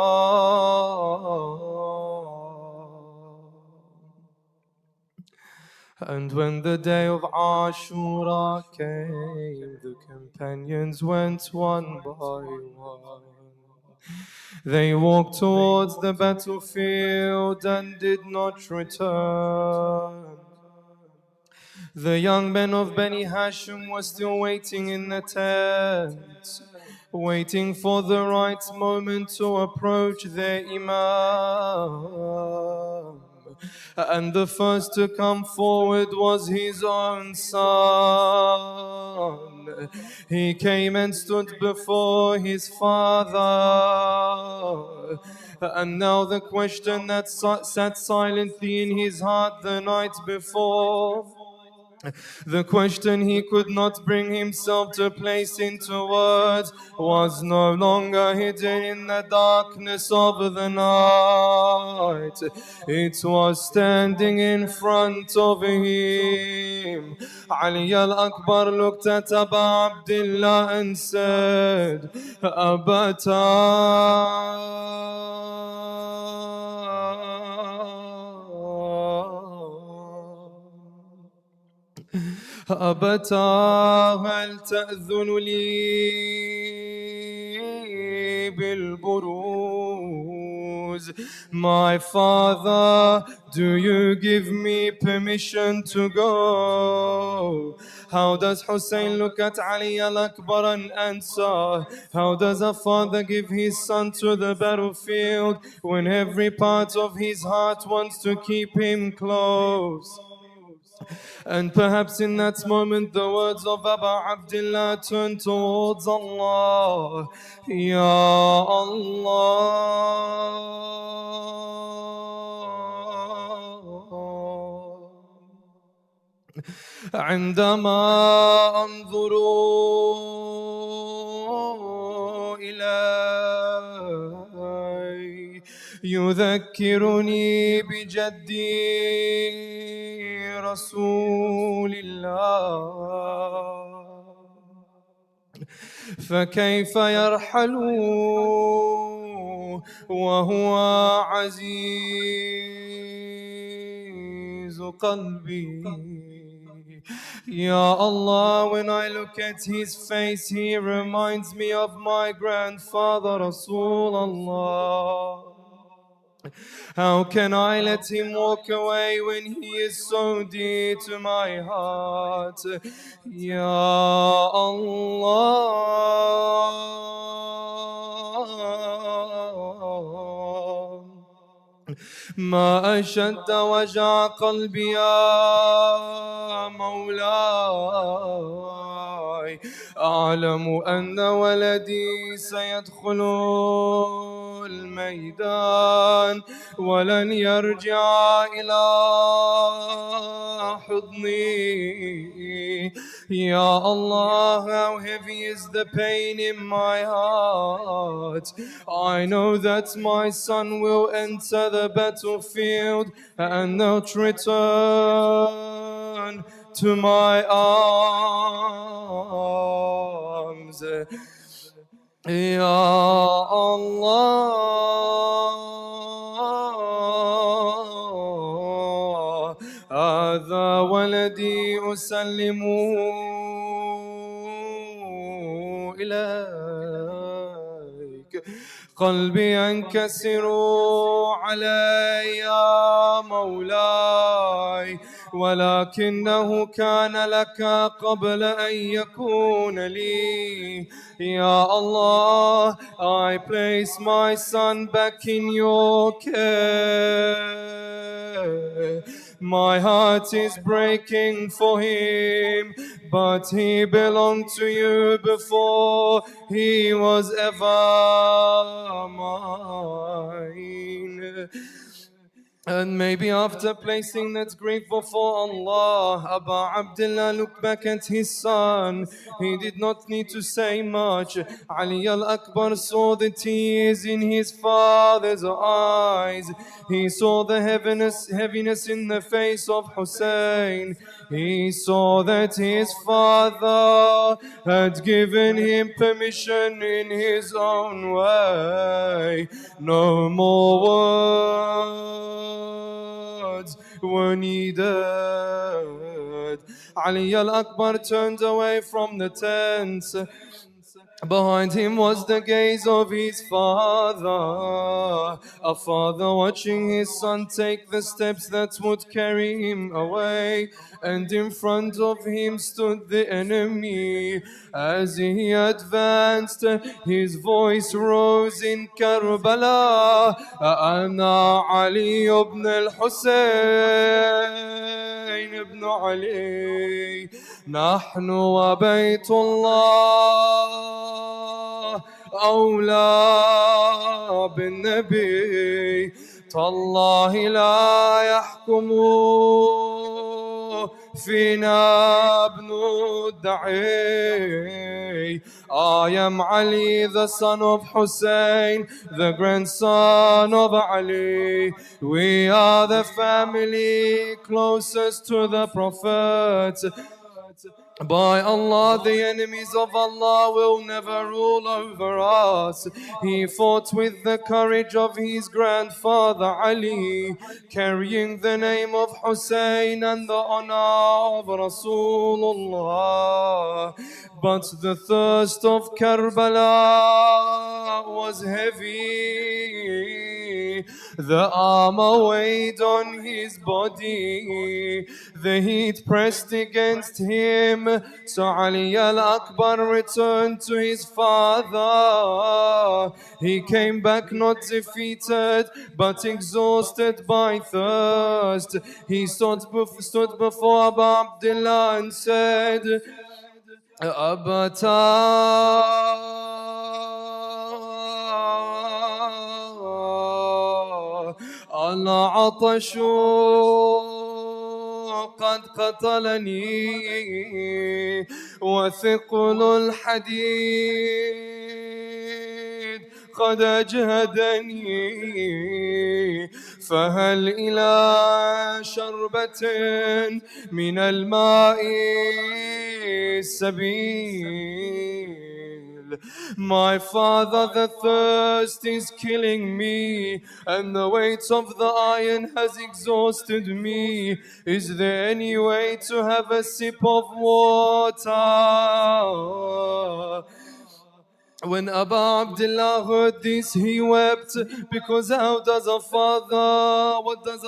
And when the day of Ashura came, the companions went one by one. They walked towards the battlefield and did not return. The young men of Bani Hashim were still waiting in the tent, waiting for the right moment to approach their Imam. And the first to come forward was his own son. He came and stood before his father. And now the question that sat silently in his heart the night before, the question he could not bring himself to place into words, was no longer hidden in the darkness of the night. It was standing in front of him. Ali al-Akbar looked at Abu Abdullah and said, أبتا هل تأذن لي بالبروز? My father, do you give me permission to go? How does Hussein look at Ali al-Akbar and answer? How does a father give his son to the battlefield when every part of his heart wants to keep him close? And perhaps in that moment the words of Abu Abdullah turned towards Allah. Ya Allah, عندما أنظر إليه يذكرني بجدي رسول الله، فكيف يرحل وهو عزيز قلبي. Ya Allah, when I look at his face, he reminds me of my grandfather Rasulullah. How can I let him walk away when he is so dear to my heart? Ya Allah, ما أشد وجع قلبي يا مولاي. أعلم أن ولدي سيدخل الميدان ولن يرجع إلى حضني. Ya Allah, how heavy is the pain in my heart. I know that my son will enter the battlefield and not return to my arms. Ya Allah, هذا ولدي أسلمه قلبي ينكسر علي يا مولاي، ولكنه كان لك قبل أن يكون لي. Ya Allah, I place my son back in your care. My heart is breaking for him, but he belonged to you before he was ever mine. And maybe after placing that grief before Allah, Aba Abdullah looked back at his son. He did not need to say much. Ali al-Akbar saw the tears in his father's eyes. He saw the heaviness in the face of Hussein. He saw that his father had given him permission in his own way. No more words were needed. Ali al-Akbar turned away from the tent. Behind him was the gaze of his father, a father watching his son take the steps that would carry him away. And in front of him stood the enemy. As he advanced, his voice rose in Karbala, أنا علي بن الحسين بن علي، نحن وبيت الله أولى بالنبي. تالله لا يحكم فينا ابن الدعي. I am Ali, the son of Hussein, the grandson of Ali. We are the family closest to the Prophet. By Allah, the enemies of Allah will never rule over us. He fought with the courage of his grandfather Ali, carrying the name of Hussein and the honor of Rasulullah. But the thirst of Karbala was heavy. The armor weighed on his body. The heat pressed against him. So Ali al-Akbar returned to his father. He came back not defeated, but exhausted by thirst. He stood before Abu Abdullah and said, أبتا العطش قد قتلني وثقل الحديد قد أجهدني، فهل إلى شربة من الماء السبيل. My father, the thirst is killing me, and the weight of the iron has exhausted me. Is there any way to have a sip of water? When Abu Abdullah heard this, he wept, because what does a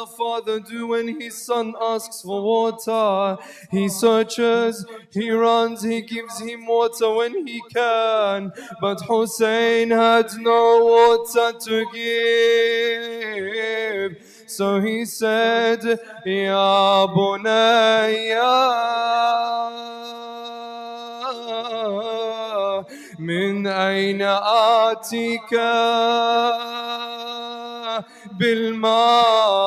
father do when his son asks for water? He searches, he runs, he gives him water when he can. But Hussein had no water to give. So he said, Ya Bunayya, من أين آتيك بالماء.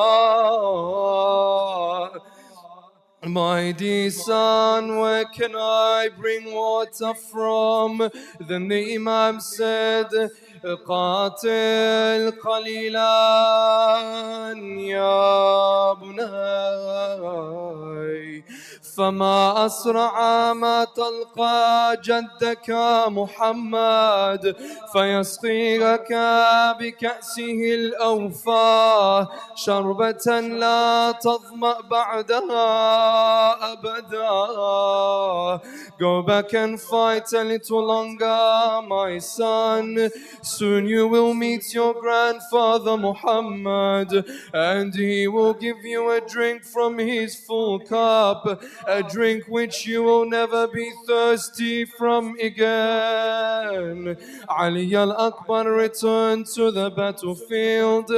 My dear son, where can I bring water from? Then the Imam said, قاتل قليلا يا بني فما أسرع ما تلقى جدك محمد فيسقيك بكأسه الأوفى شربة لا تظمأ بعدها أبدا. Go back and fight a little longer, my son. Soon you will meet your grandfather Muhammad, and he will give you a drink from his full cup, a drink which you will never be thirsty from again. Ali al-Akbar returned to the battlefield.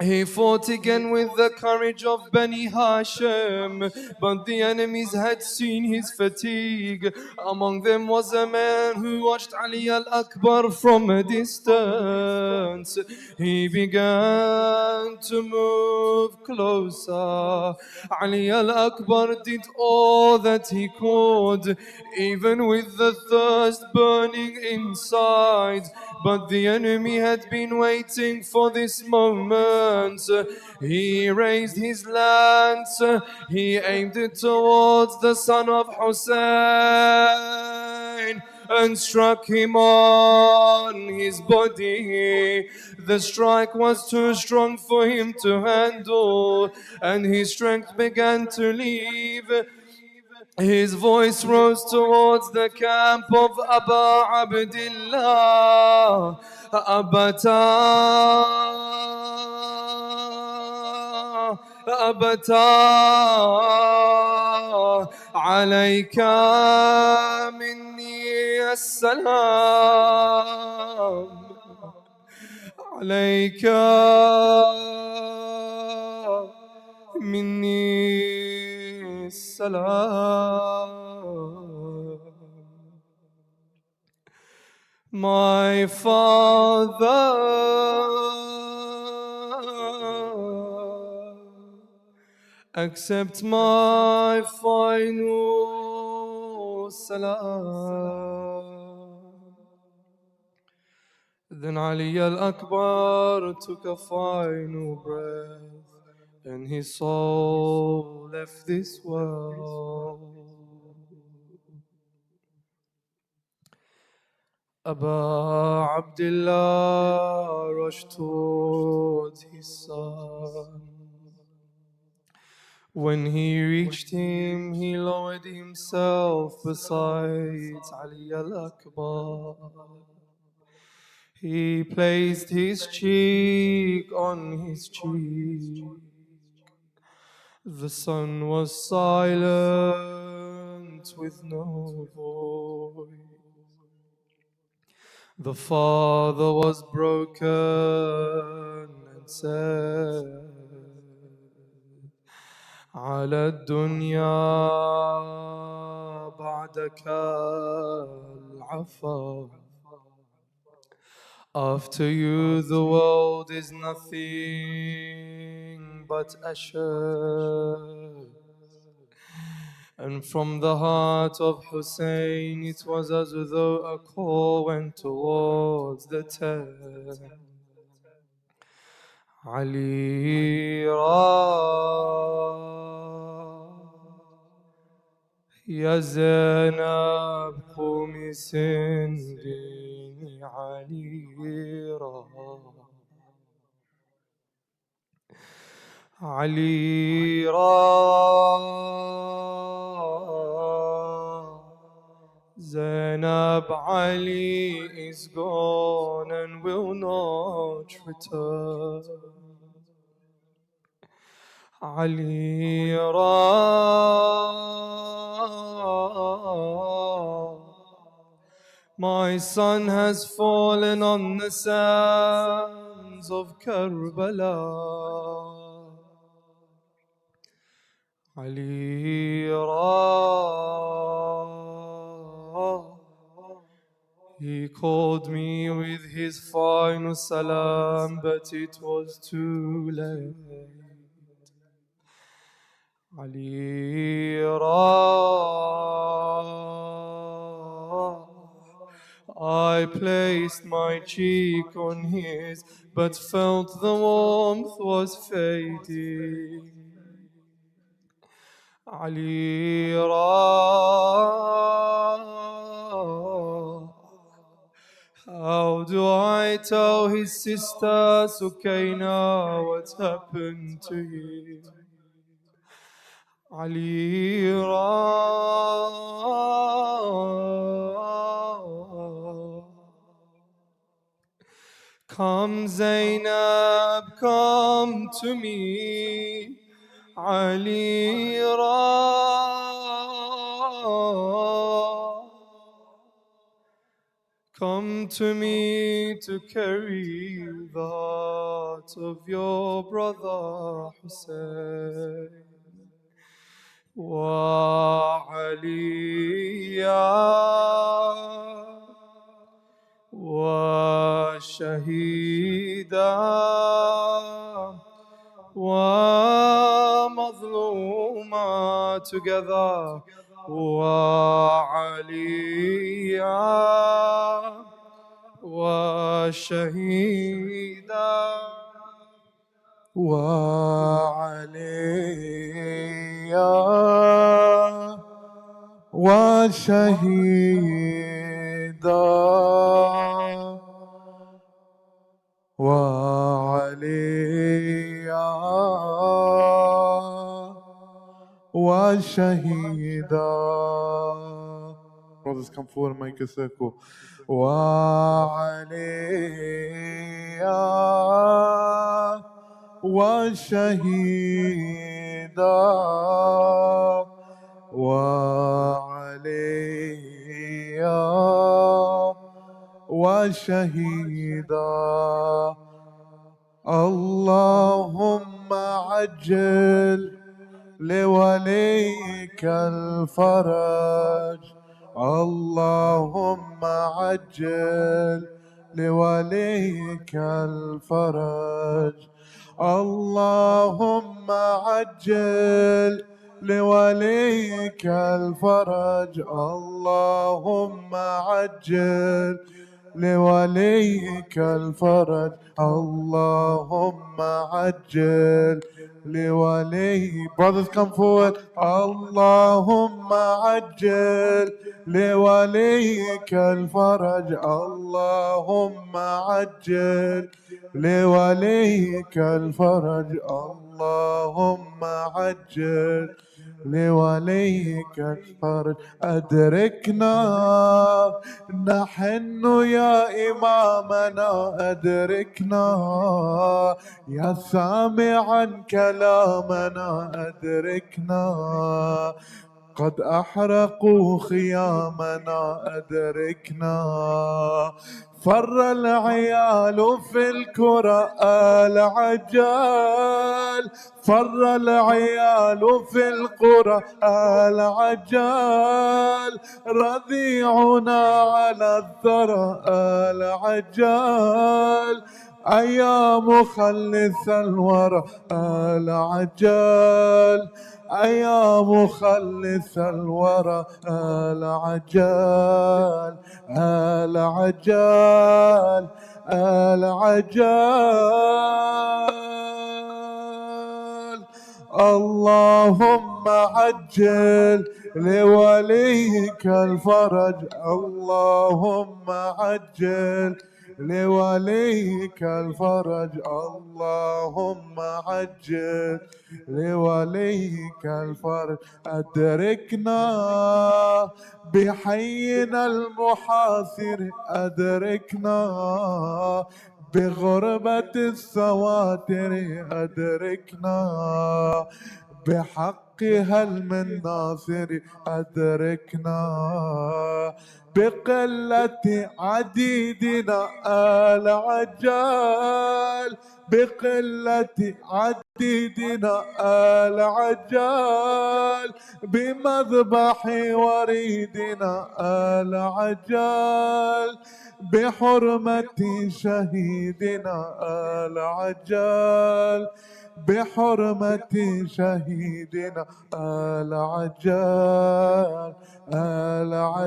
He fought again with the courage of Bani Hashim, but the enemies had seen his fatigue. Among them was a man who watched Ali al-Akbar from a distance. He began to move closer. Ali al-Akbar did all that he could, even with the thirst burning inside. But the enemy had been waiting for this moment. He raised his lance, he aimed it towards the son of Hussein and struck him on his body. The strike was too strong for him to handle, and his strength began to leave. His voice rose towards the camp of Aba Abdillah. Abata, Abata, alayka minni as-salam. عليك مني السلام. My father, accept my final salam. Then Ali al-Akbar took a final breath and his soul left this world. Aba Abdullah rushed towards his son. When he reached him, he lowered himself beside Ali al-Akbar. He placed his cheek on his cheek. The son was silent with no voice. The father was broken and said, على الدنيا بعدك العفا. After you, the world is nothing but ashes. And from the heart of Hussein, it was as though a call went towards the tent. Ali يا زينب قومي سنديني عليرا Zainab Ali is gone and will not return. Ali my son has fallen on the sands of Karbala. Ali he called me with his final salam, but it was too late. Ali I placed my cheek on his, but felt the warmth was fading. علي How do I tell his sister Sukaina what's happened to him? Ali Come Zainab, come to me. Ali Come to me to carry the heart of your brother Hussein. وعليا وشهيدا ومظلوما together وعليا وشهيدا وعليا وشهيدا وعليا وشهيدا. Brothers, come forward and make a circle. وعليا وشهيدا وعليا وشهيدا. اللهم عجل لوليك الفرج. اللهم عجل لوليك الفرج. اللهم عجل لوليك الفرج. اللهم عجل لوليك الفرج. اللهم عجل لولي. Brothers, come forward. اللهم عجل لوليك الفرج. اللهم عجل لوليك الفرج. اللهم عجل لوليك الفرج. أدركنا نحن يا إمامنا، أدركنا يا سامعا كلامنا، أدركنا قد أحرقوا خيامنا، أدركنا فر العيال في الكرة العجال، فر العيال في القرى العجال، رذيعنا على الثرى العجال، أيا مخلص الورى العجال، أيا مخلص الورى العجال، العجال العجال. اللهم عجل لوليك الفرج. اللهم عجل لوليك الفرج. اللهم عجل لوليك الفرج. أدركنا بحينا المحاصر، أدركنا بغربة السواتر، أدركنا بحقها من ناصر، أدركنا بقلة عديدنا العجال، بقلة عديدنا العجال، بمذبح وريدنا العجال، بحرمة شهيدنا العجال، بحرمة شهيدنا العجال،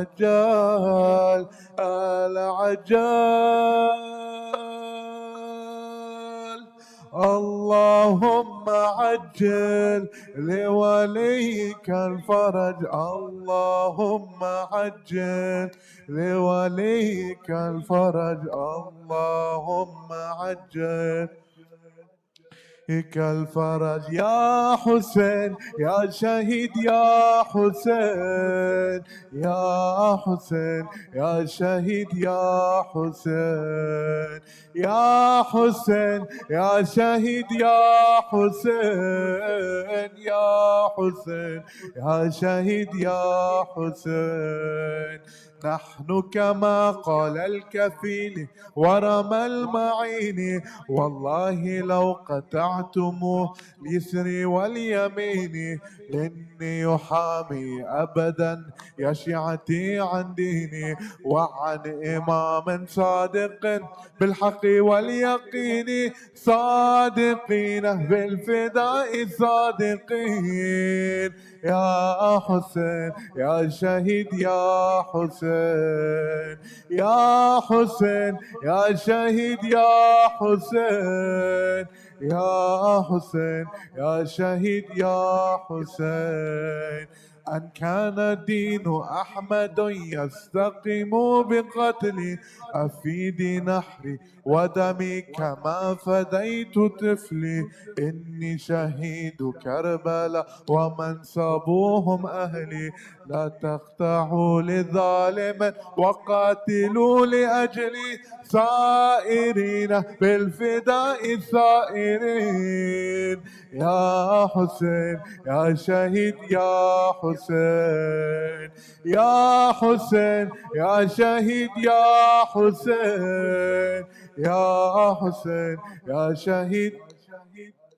العجال العجال. اللهم عجل لوليك الفرج، اللهم عجل لوليك الفرج، اللهم عجل لك الفرج. يا حسين يا شهيد يا حسين، يا حسين يا شهيد يا حسين، يا حسين يا شهيد يا حسين، يا حسين يا شهيد يا حسين. نحن كما قال الكفيل ورمى المعين، والله لو قطعتم اليسر واليمين، إني يحامي أبدا يا شيعتي عن ديني، وعن إمام صادق بالحق واليقين، صادقين بالفداء صادقين. يا حسين يا شهيد يا حسين، يا حسين يا شهيد يا حسين، يا حسين يا شهيد يا حسين. أن كان دين أحمد يستقيم بقتلي، أفيدي نحري ودمي كما فديت طفلي، إني شهيد كربلاء ومن صابوهم أهلي، لا تقطعوا لظالم وقاتلوا لأجلي، سائرين بالفداء سائرين. يا حسين يا شهيد يا حسين، يا حسين يا شهيد يا حسين، يا حسين يا شهيد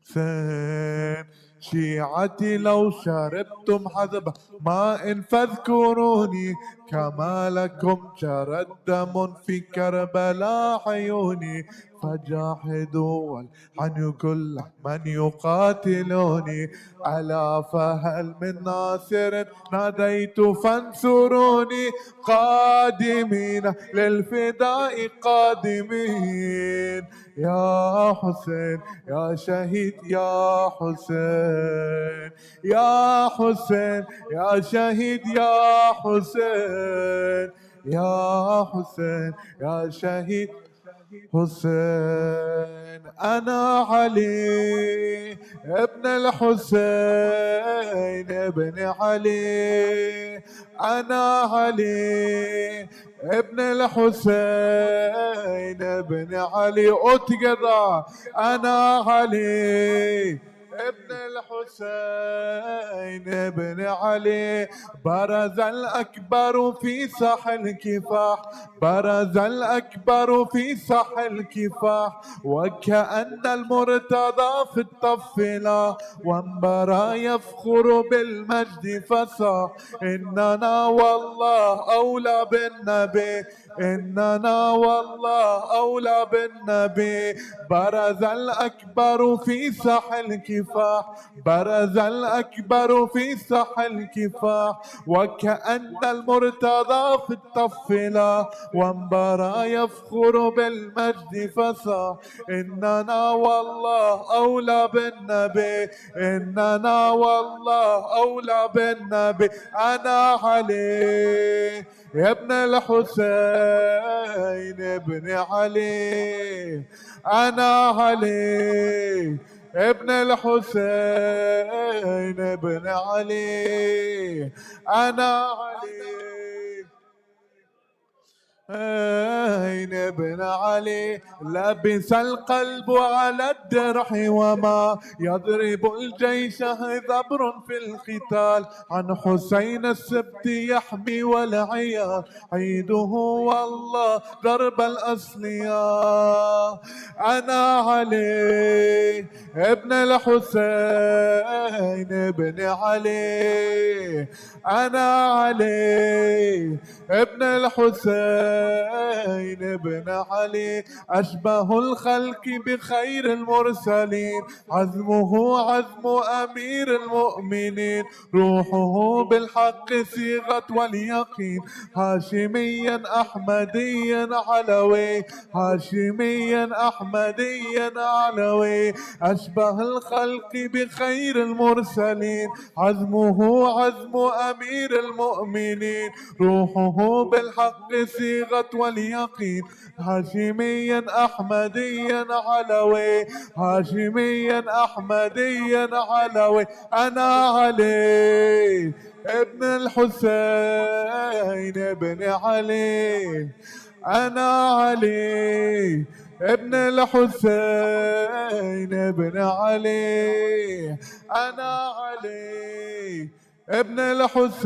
حسين. شيعتي لو شربتم حذب ماء فاذكروني، كما لكم جرى الدم في كربلاء عيوني، فجاحدوا والحن كل من يقاتلوني، ألا فهل من ناصر ناديت فانصروني، قادمين للفداء قادمين. يا حسين يا شهيد يا حسين، يا حسين يا شهيد يا حسين، يا حسين يا شهيد حسين. أنا علي ابن الحسين ابن علي، أنا علي ابن الحسين ابن علي أتقضى، أنا علي ابن الحسين ابن علي. برز الأكبر في ساح الكفاح، برز الأكبر في ساح الكفاح، وكأن المرتضى في الطفلة، وانبرى يفخر بالمجد فصاح. إننا والله أولى بالنبي، إننا والله أولى بالنبي. برز الأكبر في ساح الكفاح، برز الأكبر في ساح الكفاح، وكأن المرتضى في الطفلة، وانبرى يفخر بالمجد فصاح. إننا والله أولى بالنبي، إننا والله أولى بالنبي. أنا علي يا ابن الحسين ابن علي، أنا علي ابن الحسين ابن علي، أنا علي ابن علي. لبس القلب على الدرح وما يضرب الجيش ذبر في القتال، عن حسين السبت يحمي والعيال، عيده والله درب الأصلياء. أنا علي ابن الحسين ابن علي، أنا علي ابن الحسين الحسين بن علي أشبه الخلق بخير المرسلين عزمه عزم أمير المؤمنين روحه بالحق صيغت واليقين هاشميا أحمديا علوي هاشميا أحمديا علوي أشبه الخلق بخير المرسلين عزمه عزم أمير المؤمنين روحه بالحق صيغت واليقين هاشميا أحمديا علوي هاشميا أحمديا علوي أنا علي ابن الحسين ابن علي أنا علي ابن الحسين ابن علي أنا علي ابن الحسين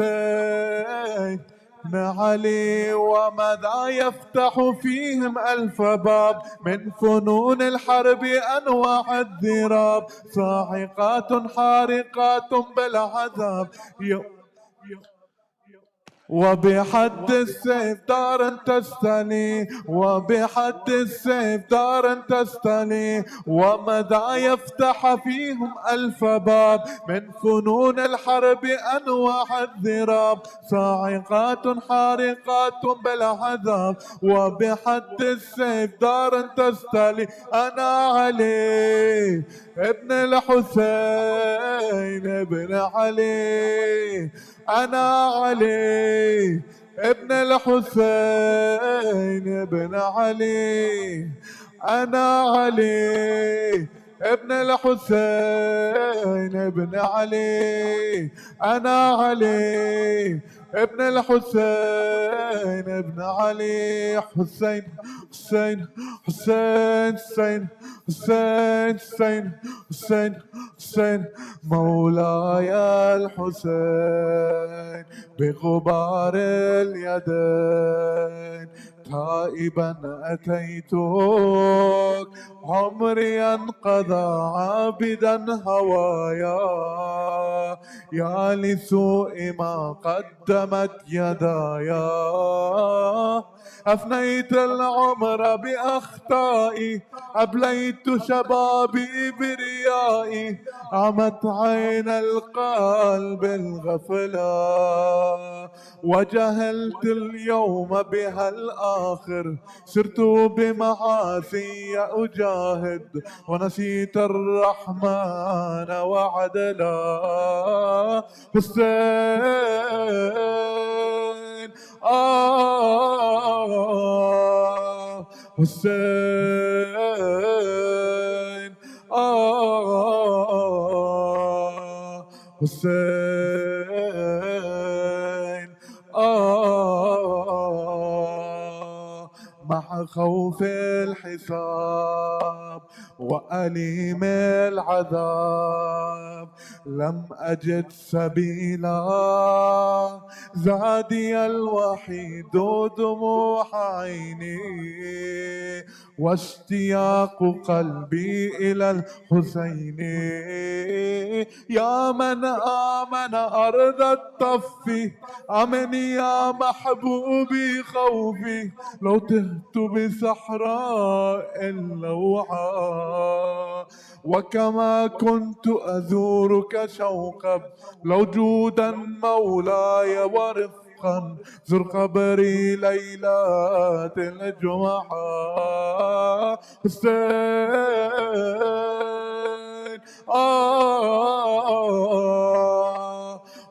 ابن علي وماذا يفتح فيهم ألف باب من فنون الحرب أنواع الذراب صاعقات حارقات بالعذاب وبحد السيف دارا تستلي وبحد السيف دارا تستلي ومدى يفتح فيهم ألف باب من فنون الحرب أنواع الذراب صاعقات حارقات بالعذاب وبحد السيف دارا تستلي أنا علي ابن الحسين ابن علي أنا علي ابن الحسين ابن علي أنا علي ابن الحسين ابن علي أنا علي ابن الحسين ابن علي حسين حسين حسين حسين حسين حسين حسين حسين مولاي الحسين بغبار اليدين تائبا أتيتك عمري انقضى عابدا هوايا يا لسوء ما قدمت يدايا أفنيت العمر بأخطائي أبليت شبابي بريائي عمت عين القلب الغفلة وجهلت اليوم بها الآخر سرت بمعاصي أجاهد ونسيت الرحمن وعدلا حسين حسين حسين مع خوف الحساب وأليم العذاب لم أجد سبيلا زادي الوحيد دموع عيني واشتياق قلبي إلى الحسين يا من آمن أرض الطف أمني يا محبوبي خوفي لو تهت بصحراء اللوعاء وكما كنت أزورك شوقا لو جودا مولاي ورفقا زر قبري ليلات الجمعة حسين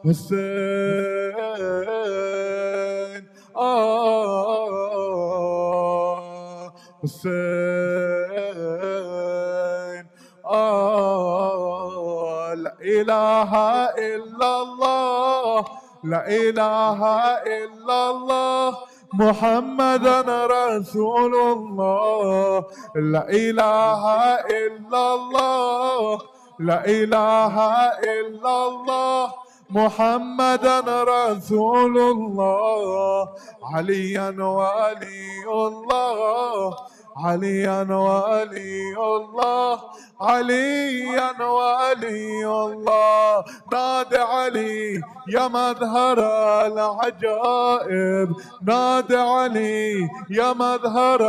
حسين حسين لا إله إلا الله لا إله إلا الله محمد رسول الله لا إله إلا الله لا إله إلا الله محمد رسول الله عليا ولي الله عليا ولي الله، عليا ولي الله. نادى علي يا مظهر العجائب، نادى علي يا مظهر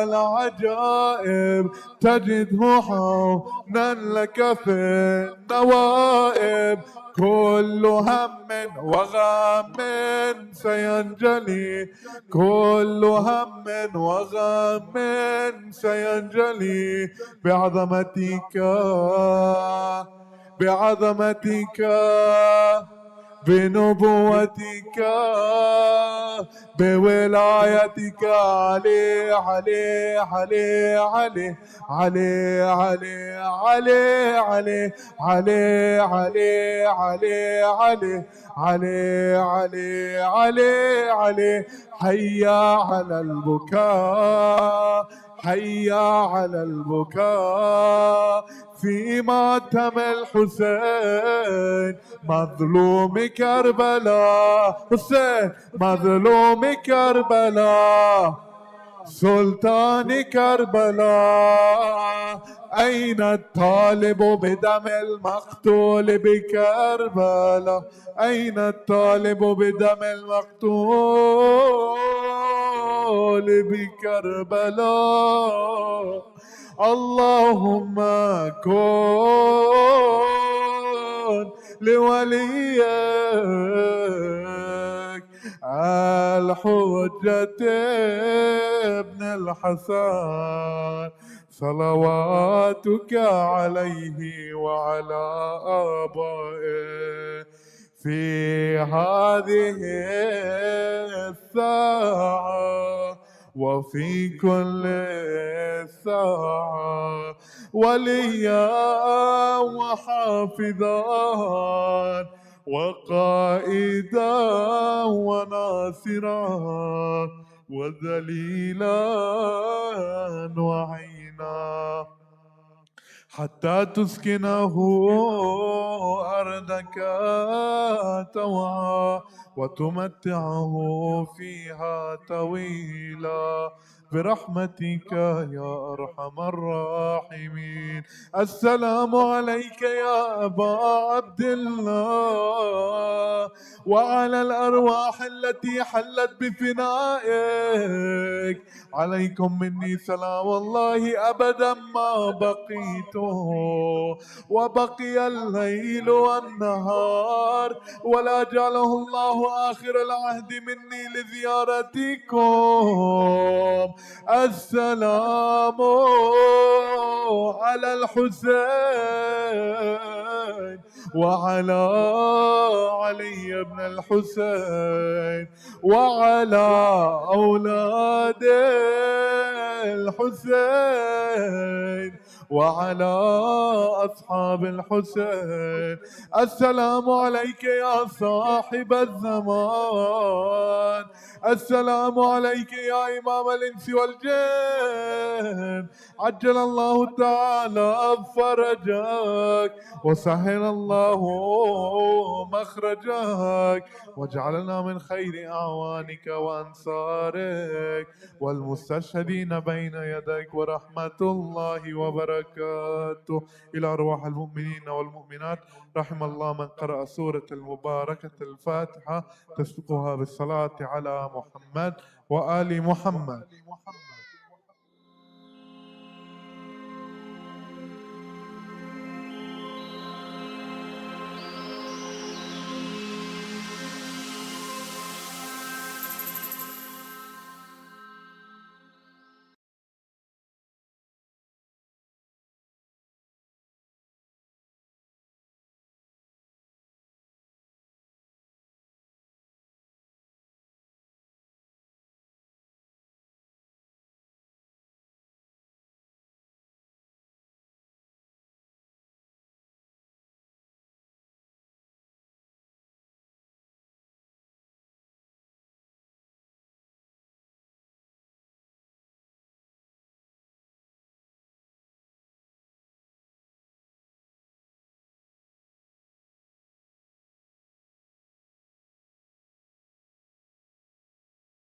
العجائب، تجده حونا لك في النوائب. كل هم وغم سينجلي، كل هم وغم سينجلي بعظمتك، بعظمتك، بنبوتك، بولايتك. علي علي علي علي علي علي علي علي علي علي علي علي علي علي علي علي. حيا على البكاء، حيا على البكاء في ماتم الحسين مظلوم كربلاء. حسين مظلوم كربلاء، سلطان كربلاء. أين الطالب بدم المقتول بكربلاء؟ أين الطالب بدم المقتول بكربلاء؟ اللهم كن لوليك الحجة ابن الحسن صلواتك عليه وعلى آبائه في هذه الساعة وفي كل ساعة، وليا وحافظا وقائدا وناصرا وذليلا وعينا، حتى تسكنه أرضك طوعا وتمتعه فيها طويلا برحمتك يا أرحم الراحمين. السلام عليك يا أبا عبد الله وعلى الأرواح التي حلت بفنائك. عليكم مني سلام الله أبدا ما بقيت وبقي الليل والنهار، ولا جعله الله آخر العهد مني لزيارتكم. السلام على الحسين وعلى علي بن الحسين وعلى أولاد الحسين وعلى أصحاب الحسين. السلام عليك يا صاحب الزمان، السلام عليك يا إمام الإنس والجن. عجل الله تعالى فرجك وسهل الله مخرجك، واجعلنا من خير أعوانك وأنصارك والمستشهدين بين يديك، ورحمة الله وبركاته إلى أرواح المؤمنين والمؤمنات. رحم الله من قرأ سورة المباركة الفاتحة تسبقها بالصلاة على محمد وآل محمد.